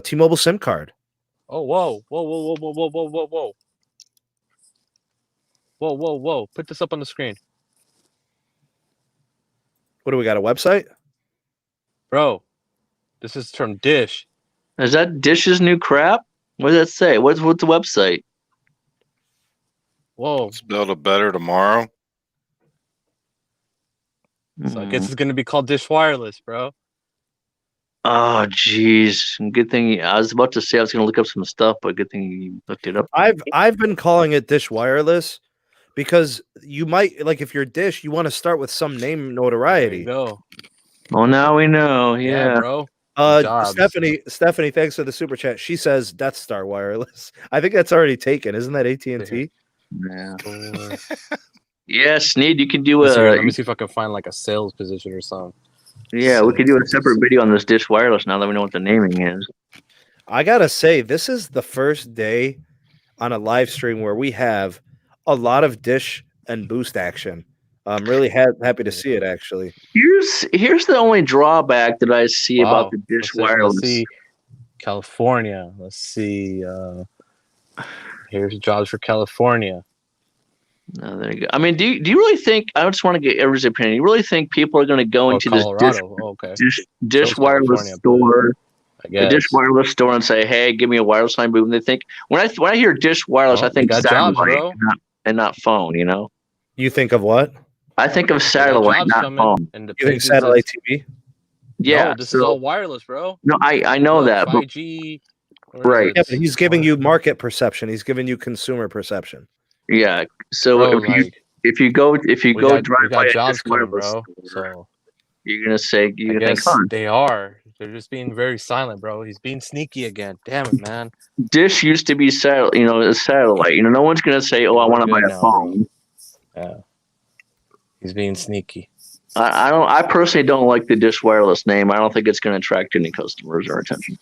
T-Mobile SIM card. Oh, whoa. Put this up on the screen. What do we got, a website? Bro, this is from Dish. Is that Dish's new crap? What does that say? What's the website? Whoa. Let's build a better tomorrow. So I guess it's going to be called Dish Wireless, bro. Oh, jeez. Good thing I was about to say I was going to look up some stuff, but good thing you looked it up. I've been calling it Dish Wireless because you might, like, if you're Dish, you want to start with some name notoriety. There you go. Well, now we know. Yeah. bro. Stephanie, thanks for the super chat. She says Death Star Wireless. I think that's already taken. Isn't that AT&T? Yeah. Yeah, Sneed, you can do Let me see if I can find like a sales position or something. Yeah, we could do a separate video on this Dish Wireless now that we know what the naming is. I gotta say, this is the first day on a live stream where we have a lot of Dish and Boost action. I'm really happy to see it, actually. Here's the only drawback that I see about the Dish Wireless. Let's see California. Let's see. Here's jobs for California. No, there you go. I mean, do you really think? I just want to get everyone's opinion. You really think people are going to go into Colorado. this Dish Wireless store, the Dish Wireless store, and say, "Hey, give me a wireless line"? But when they think, when I hear Dish Wireless, I think satellite and not phone. You know. You think of what? I think of satellite, not phone. You think satellite TV? Yeah, no, this is all wireless, bro. No, I know that. 5G. Right. Yeah, but he's giving you market perception. He's giving you consumer perception. Yeah. So if you go drive by jobs a coming, wireless bro. store, So you're gonna say think, they are. They're just being very silent, bro. He's being sneaky again. Damn it, man. Dish used to be a satellite. No one's gonna say, "Oh, I want to buy a phone." Yeah. He's being sneaky. I personally don't like the Dish Wireless name. I don't think it's going to attract any customers or attention.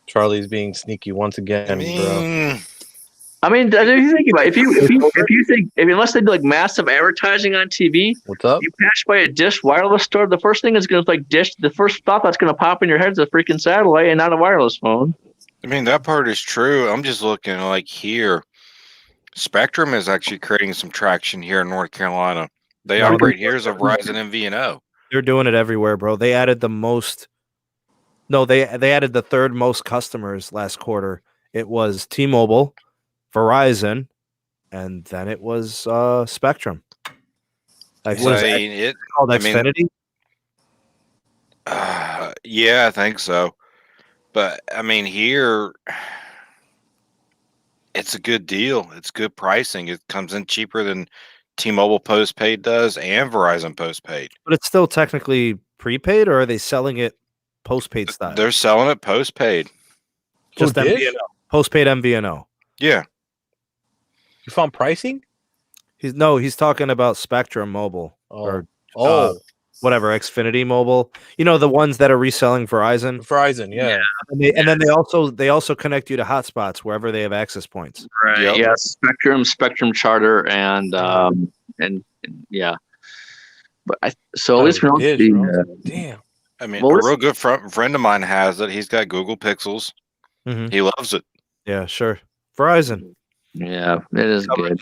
Charlie's being sneaky once again, bro. I mean, if you think about it, if unless they do like massive advertising on TV, what's up? You pass by a Dish Wireless store, the first thing is going to like Dish. The first thought that's going to pop in your head is a freaking satellite and not a wireless phone. I mean, that part is true. I'm just looking like here. Spectrum is actually creating some traction here in North Carolina. They operate here as a Verizon MVNO. They're doing it everywhere, bro. They added the most. No, they added the third most customers last quarter. It was T-Mobile, Verizon, and then it was Spectrum. Like, what is it called? Xfinity? Yeah, I think so. But I mean, here. It's a good deal. It's good pricing. It comes in cheaper than T-Mobile postpaid does and Verizon postpaid. But it's still technically prepaid, or are they selling it postpaid style? They're selling it postpaid. Just MVNO. Postpaid MVNO. Yeah. You found pricing? He's talking about Spectrum Mobile or whatever, Xfinity Mobile. The ones that are reselling Verizon. Verizon, yeah. And then they also connect you to hotspots wherever they have access points. Right. Yep. Yeah. Spectrum Charter, and yeah. But at least we don't see. Damn. I mean, a real good friend of mine has it. He's got Google Pixels. Mm-hmm. He loves it. Yeah, sure. Verizon. Yeah, it is good.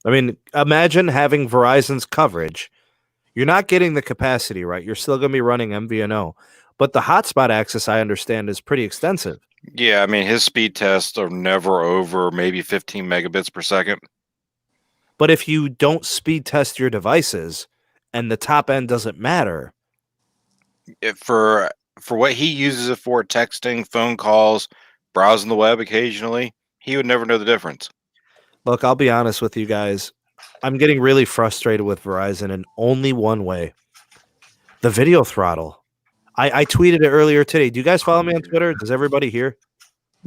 I mean, imagine having Verizon's coverage. You're not getting the capacity, right? You're still going to be running MVNO. But the hotspot access, I understand, is pretty extensive. Yeah, I mean, his speed tests are never over maybe 15 megabits per second. But if you don't speed test your devices and the top end doesn't matter. For what he uses it for, texting, phone calls, browsing the web occasionally, he would never know the difference. Look, I'll be honest with you guys. I'm getting really frustrated with Verizon in only one way. The video throttle. I tweeted it earlier today. Do you guys follow me on Twitter? Does everybody here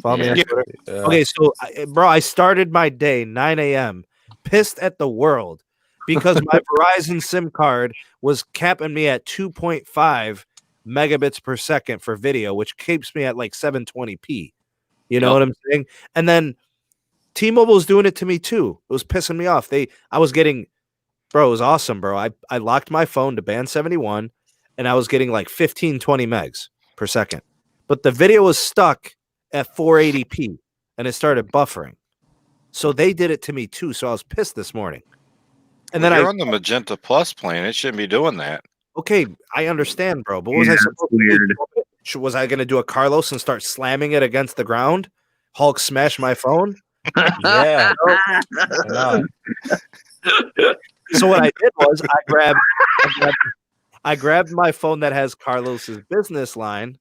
follow me on Twitter? Yeah. Okay, so, I started my day 9 a.m. pissed at the world because my Verizon SIM card was capping me at 2.5 megabits per second for video, which keeps me at like 720p. You know what I'm saying? And then T-Mobile is doing it to me too. It was pissing me off. It was awesome, bro. I locked my phone to band 71 and I was getting like 15, 20 megs per second. But the video was stuck at 480p and it started buffering. So they did it to me too. So I was pissed this morning. And then you're on the Magenta Plus plan. It shouldn't be doing that. Okay, I understand, bro. But what was I supposed to do? Was I going to do a Carlos and start slamming it against the ground? Hulk smash my phone? Yeah. So what I did was I grabbed my phone that has Carlos's business line,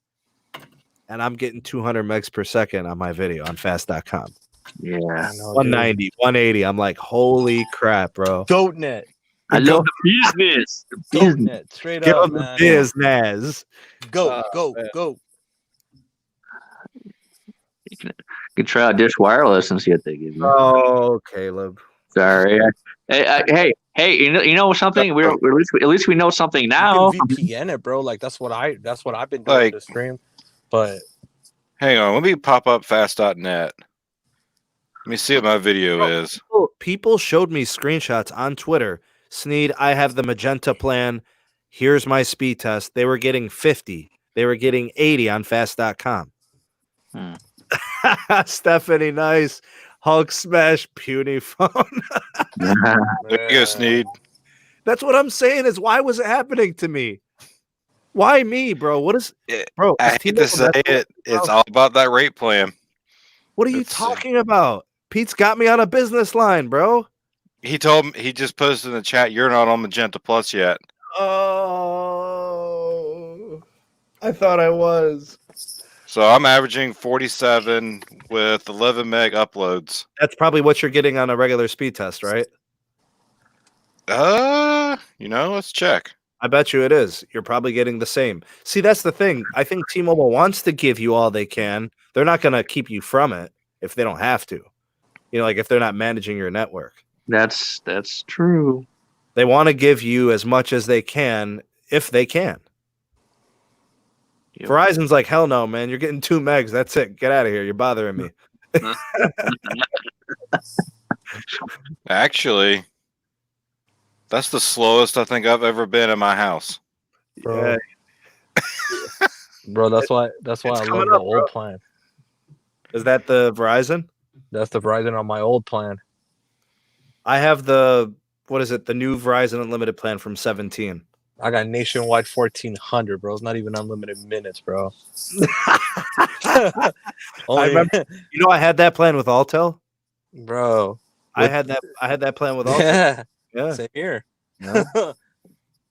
and I'm getting 200 megs per second on my video on fast.com. Yeah. 190, 180. I'm like, holy crap, bro. GoatNet. I love the business. GoatNet. Straight Give up, him man. the business. Go. You could try out Dish Wireless and see what they give you. Oh, Caleb. Sorry. Hey, you know something? We're at least we know something now. You can VPN it, bro. Like that's what I've been doing Like- to stream. But Hang on, let me pop up fast.net. Let me see what my video is. People showed me screenshots on Twitter. Sneed, I have the magenta plan. Here's my speed test. They were getting 50. They were getting 80 on fast.com. Stephanie, nice. Hulk smash, puny phone. There you go, Sneed. That's what I'm saying is why was it happening to me? Why me, bro? What is bro? I is hate T-Mobile to say messing it. with It's bro? all about that rate plan. What are you it's- talking about? Pete's got me on a business line, bro. He told me, he just posted in the chat, you're not on Magenta Plus yet. Oh, I thought I was. So I'm averaging 47 with 11 meg uploads. That's probably what you're getting on a regular speed test, right? Let's check. I bet you it is. You're probably getting the same. See, that's the thing. I think T-Mobile wants to give you all they can. They're not going to keep you from it if they don't have to. Like if they're not managing your network. That's true. They want to give you as much as they can if they can. Yep. Verizon's like, hell no, man. You're getting 2 megs. That's it. Get out of here. You're bothering me. Actually, that's the slowest I think I've ever been in my house. bro, Yeah. bro, that's why I love coming the up, old bro. plan. Is that the Verizon? That's the Verizon on my old plan. I have the new Verizon Unlimited plan from 17. I got nationwide 1400, bro. It's not even unlimited minutes, bro. I remember, I had that plan with Altel. bro. I had that plan with Altel. Yeah, Yeah. same here. Yeah.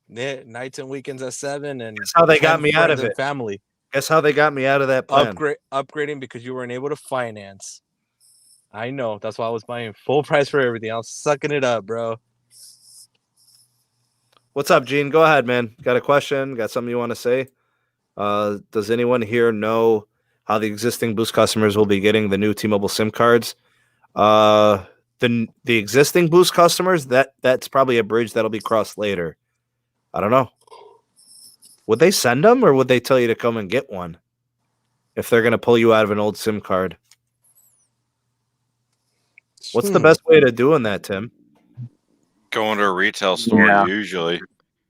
Yeah, nights and weekends at 7, and That's how they got 10 me out friends of and it. Family Guess how they got me out of that plan? upgrading because you weren't able to finance. I know. That's why I was buying full price for everything. I was sucking it up, bro. What's up, Gene? Go ahead, man. Got a question? Got something you want to say? Does anyone here know how the existing Boost customers will be getting the new T-Mobile SIM cards? The existing Boost customers, that's probably a bridge that'll be crossed later. I don't know. Would they send them or would they tell you to come and get one if they're going to pull you out of an old SIM card? What's the best way to doing that, Tim? Going to a retail store Yeah. usually.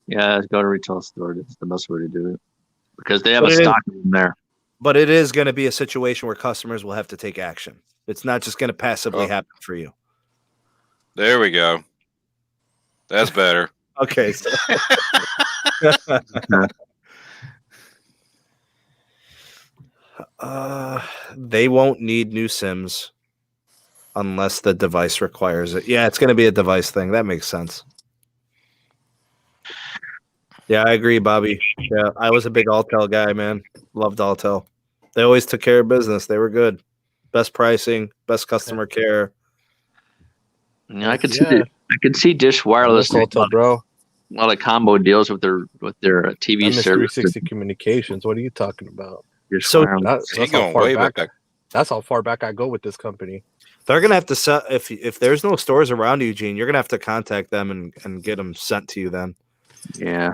Yeah, go to retail store. That's the best way to do it because they have But a it is- stock in there. But it is going to be a situation where customers will have to take action. It's not just going to passively happen for you. There we go. That's better. Okay. So they won't need new SIMs unless the device requires it. Yeah, it's going to be a device thing. That makes sense. Yeah, I agree, Bobby. Yeah, I was a big Altel guy, man. Loved Altel. They always took care of business. They were good. Best pricing, best customer care. Yeah, I could Yeah. see Dish Wireless doing Hotel, bro. a lot of combo deals with their TV MS service. 360 Communications. What are you talking about? Dish So- Wireless. He's That's how going far way back. back. That's how far back I go with this company. They're gonna have to sell if there's no stores around you, Gene. You're gonna have to contact them and get them sent to you. Then, Yeah.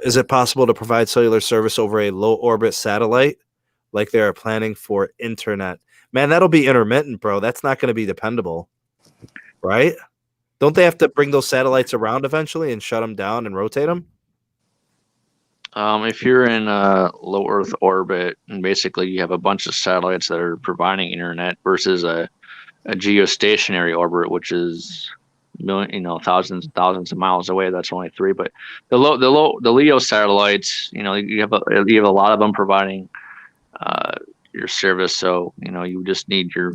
is it possible to provide cellular service over a low orbit satellite, like they are planning for internet? Man, that'll be intermittent, bro. That's not going to be dependable, right? Don't they have to bring those satellites around eventually and shut them down and rotate them? If you're in a low Earth orbit, and basically you have a bunch of satellites that are providing internet versus a geostationary orbit, which is thousands of miles away. That's only 3. But the LEO satellites, you have a lot of them providing your service. So you just need your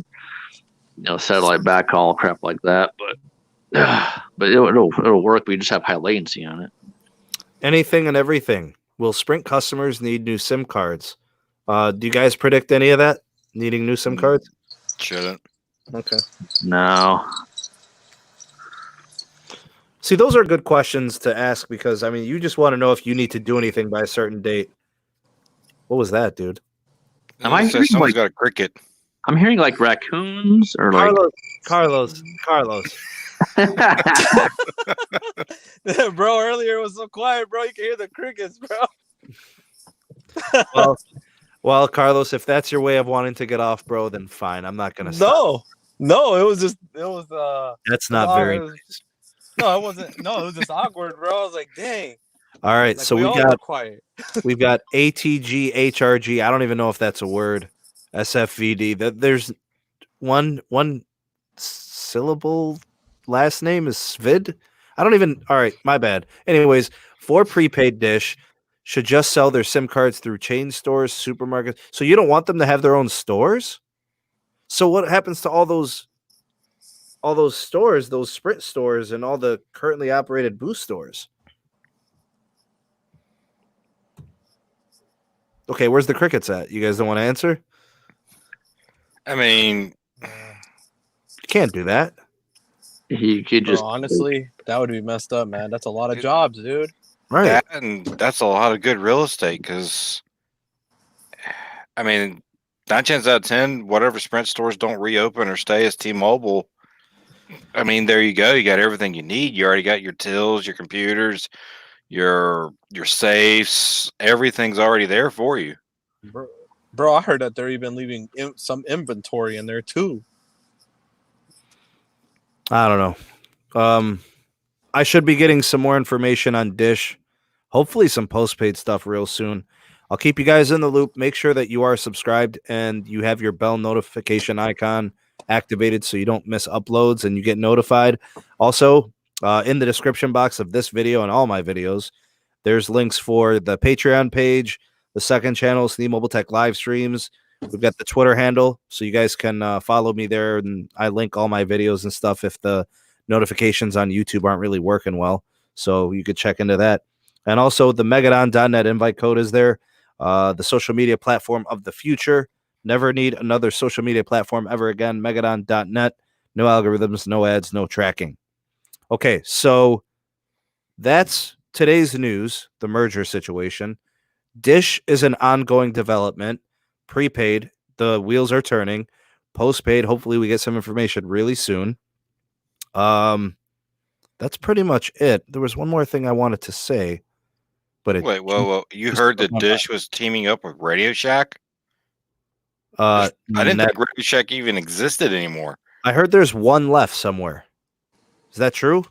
satellite backhaul crap like that. But it'll work. We just have high latency on it. Anything and everything. Will Sprint customers need new SIM cards? Do you guys predict any of that? Needing new SIM cards? Shouldn't. Okay. No. See, those are good questions to ask because, I mean, you just want to know if you need to do anything by a certain date. What was that, dude? Am I It says hearing, someone's like- got a cricket. I'm hearing like raccoons or like Carlos. Bro, earlier it was so quiet, bro. You can hear the crickets, bro. Well, Carlos, if that's your way of wanting to get off, bro, then fine. I'm not gonna stop. No, it was That's not very nice. No, it wasn't. No, it was just awkward, bro. I was like, dang. All right, Like, so we all got were quiet. we've got ATG, HRG. I don't even know if that's a word. SFVD. There's one syllable last name is Svid. I don't even. All right, my bad. Anyways, for prepaid Dish should just sell their SIM cards through chain stores, supermarkets. So you don't want them to have their own stores? So what happens to all those stores, those Sprint stores, and all the currently operated Boost stores? Okay, where's the crickets at? You guys don't want to answer? I mean, You can't do that. you could just Honestly, that would be messed up, man. That's a lot of jobs, dude. Right. that's a lot of good real estate because, I mean, 9 chances out of 10, whatever Sprint stores don't reopen or stay as T-Mobile, I mean, there you go. You got everything you need. You already got your tills, your computers, your safes. Everything's already there for you. Bro, I heard that they're even leaving some inventory in there too. I don't know. I should be getting some more information on Dish. Hopefully some postpaid stuff real soon. I'll keep you guys in the loop. Make sure that you are subscribed and you have your bell notification icon activated so you don't miss uploads and you get notified. Also, in the description box of this video and all my videos, there's links for the Patreon page, the second channel, SMT Mobile Tech live streams. We've got the Twitter handle, so you guys can follow me there, and I link all my videos and stuff if the notifications on YouTube aren't really working well. So you could check into that. And also the Megadon.net invite code is there. The social media platform of the future. Never need another social media platform ever again. Megadon.net. No algorithms, no ads, no tracking. Okay, so that's today's news, the merger situation. Dish is an ongoing development. Prepaid, the wheels are turning. Postpaid, hopefully we get some information really soon. That's pretty much it. There was one more thing I wanted to say, but it Wait, whoa. You heard that Dish was teaming up with Radio Shack? I didn't think Radio Shack even existed anymore. I heard there's one left somewhere. Is that true?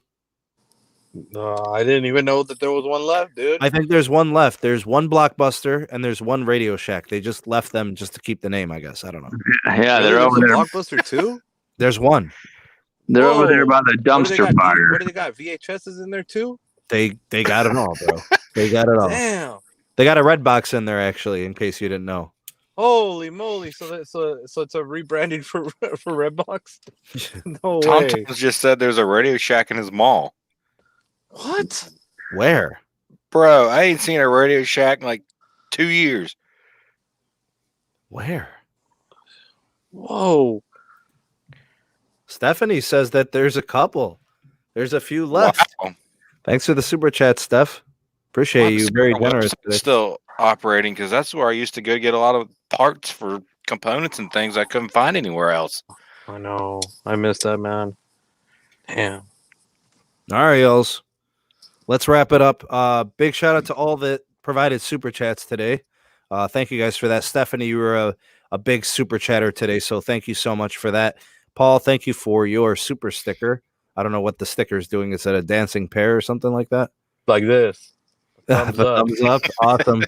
I didn't even know that there was one left, dude. I think there's one left. There's one Blockbuster and there's one Radio Shack. They just left them just to keep the name, I guess. I don't know. yeah, they're over there. Blockbuster too. There's one. They're over there by the dumpster fire. What do they got? VHSs in there too? They got it all, bro. They got it all. Damn. They got a red box in there actually, in case you didn't know. Holy moly! So it's a rebranding for Redbox. No Tom way. just said there's a Radio Shack in his mall. What? Where? Bro, I ain't seen a Radio Shack in like 2 years. Where? Whoa. Stephanie says that there's a couple. There's a few left. Wow. Thanks for the super chat, Steph. Appreciate you. Very generous. Still operating because that's where I used to go get a lot of parts for components and things I couldn't find anywhere else. I know. I missed that, man. Damn. All right, y'alls. Let's wrap it up. Big shout out to all that provided super chats today. Thank you guys for that. Stephanie, you were a big super chatter today, so thank you so much for that. Paul, thank you for your super sticker. I don't know what the sticker is doing. Is it a dancing pear or something like that? Like this. Thumbs up. Awesome.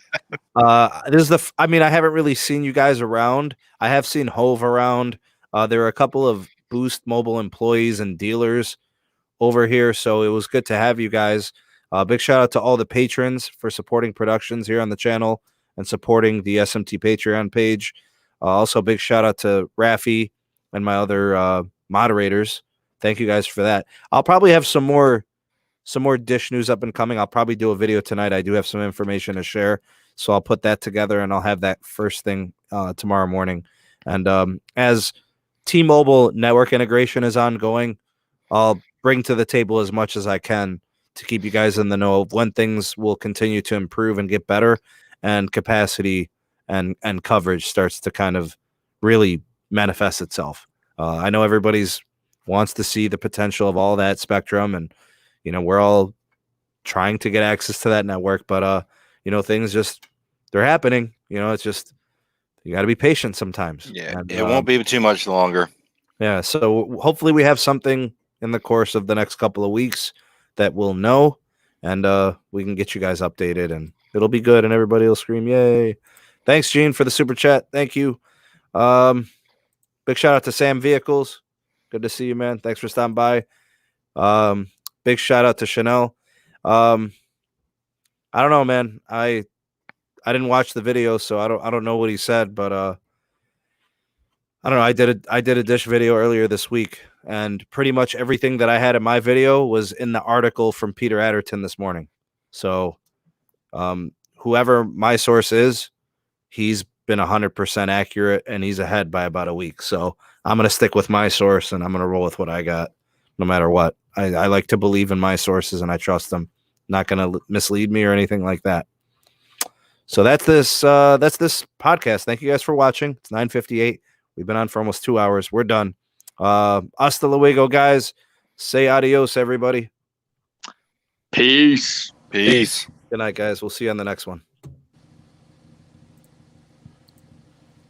This is I haven't really seen you guys around. I have seen Hove around. There are a couple of Boost Mobile employees and dealers over here, so it was good to have you guys. Big shout out to all the patrons for supporting productions here on the channel and supporting the SMT Patreon page. Also, big shout out to Rafi and my other moderators. Thank you guys for that. I'll probably have some more Dish news up and coming. I'll probably do a video tonight. I do have some information to share, so I'll put that together and I'll have that first thing tomorrow morning. And as T-Mobile network integration is ongoing, I'll bring to the table as much as I can to keep you guys in the know of when things will continue to improve and get better and capacity and coverage starts to kind of really manifests itself. I know everybody's wants to see the potential of all that spectrum, and we're all trying to get access to that network, but things just they're happening. It's just you got to be patient sometimes. Yeah, and, it won't be too much longer. Yeah, so hopefully we have something in the course of the next couple of weeks that we'll know, and we can get you guys updated, and it'll be good, and everybody will scream, yay. Thanks, Gene, for the super chat. Thank you. Big shout out to Sam Vehicles. Good to see you, man. Thanks for stopping by. Big shout out to Chanel. I don't know, man. I didn't watch the video, so I don't know what he said, but I don't know. I did a dish video earlier this week, and pretty much everything that I had in my video was in the article from Peter Adderton this morning. So, whoever my source is, he's been 100% accurate, and he's ahead by about a week. So I'm gonna stick with my source, and I'm gonna roll with what I got, no matter what. I like to believe in my sources, and I trust them. Not gonna mislead me or anything like that. So that's this podcast. Thank you guys for watching. It's 9:58. We've been on for almost 2 hours. We're done. Hasta luego, guys. Say adios, everybody. Peace. Peace. Good night, guys. We'll see you on the next one.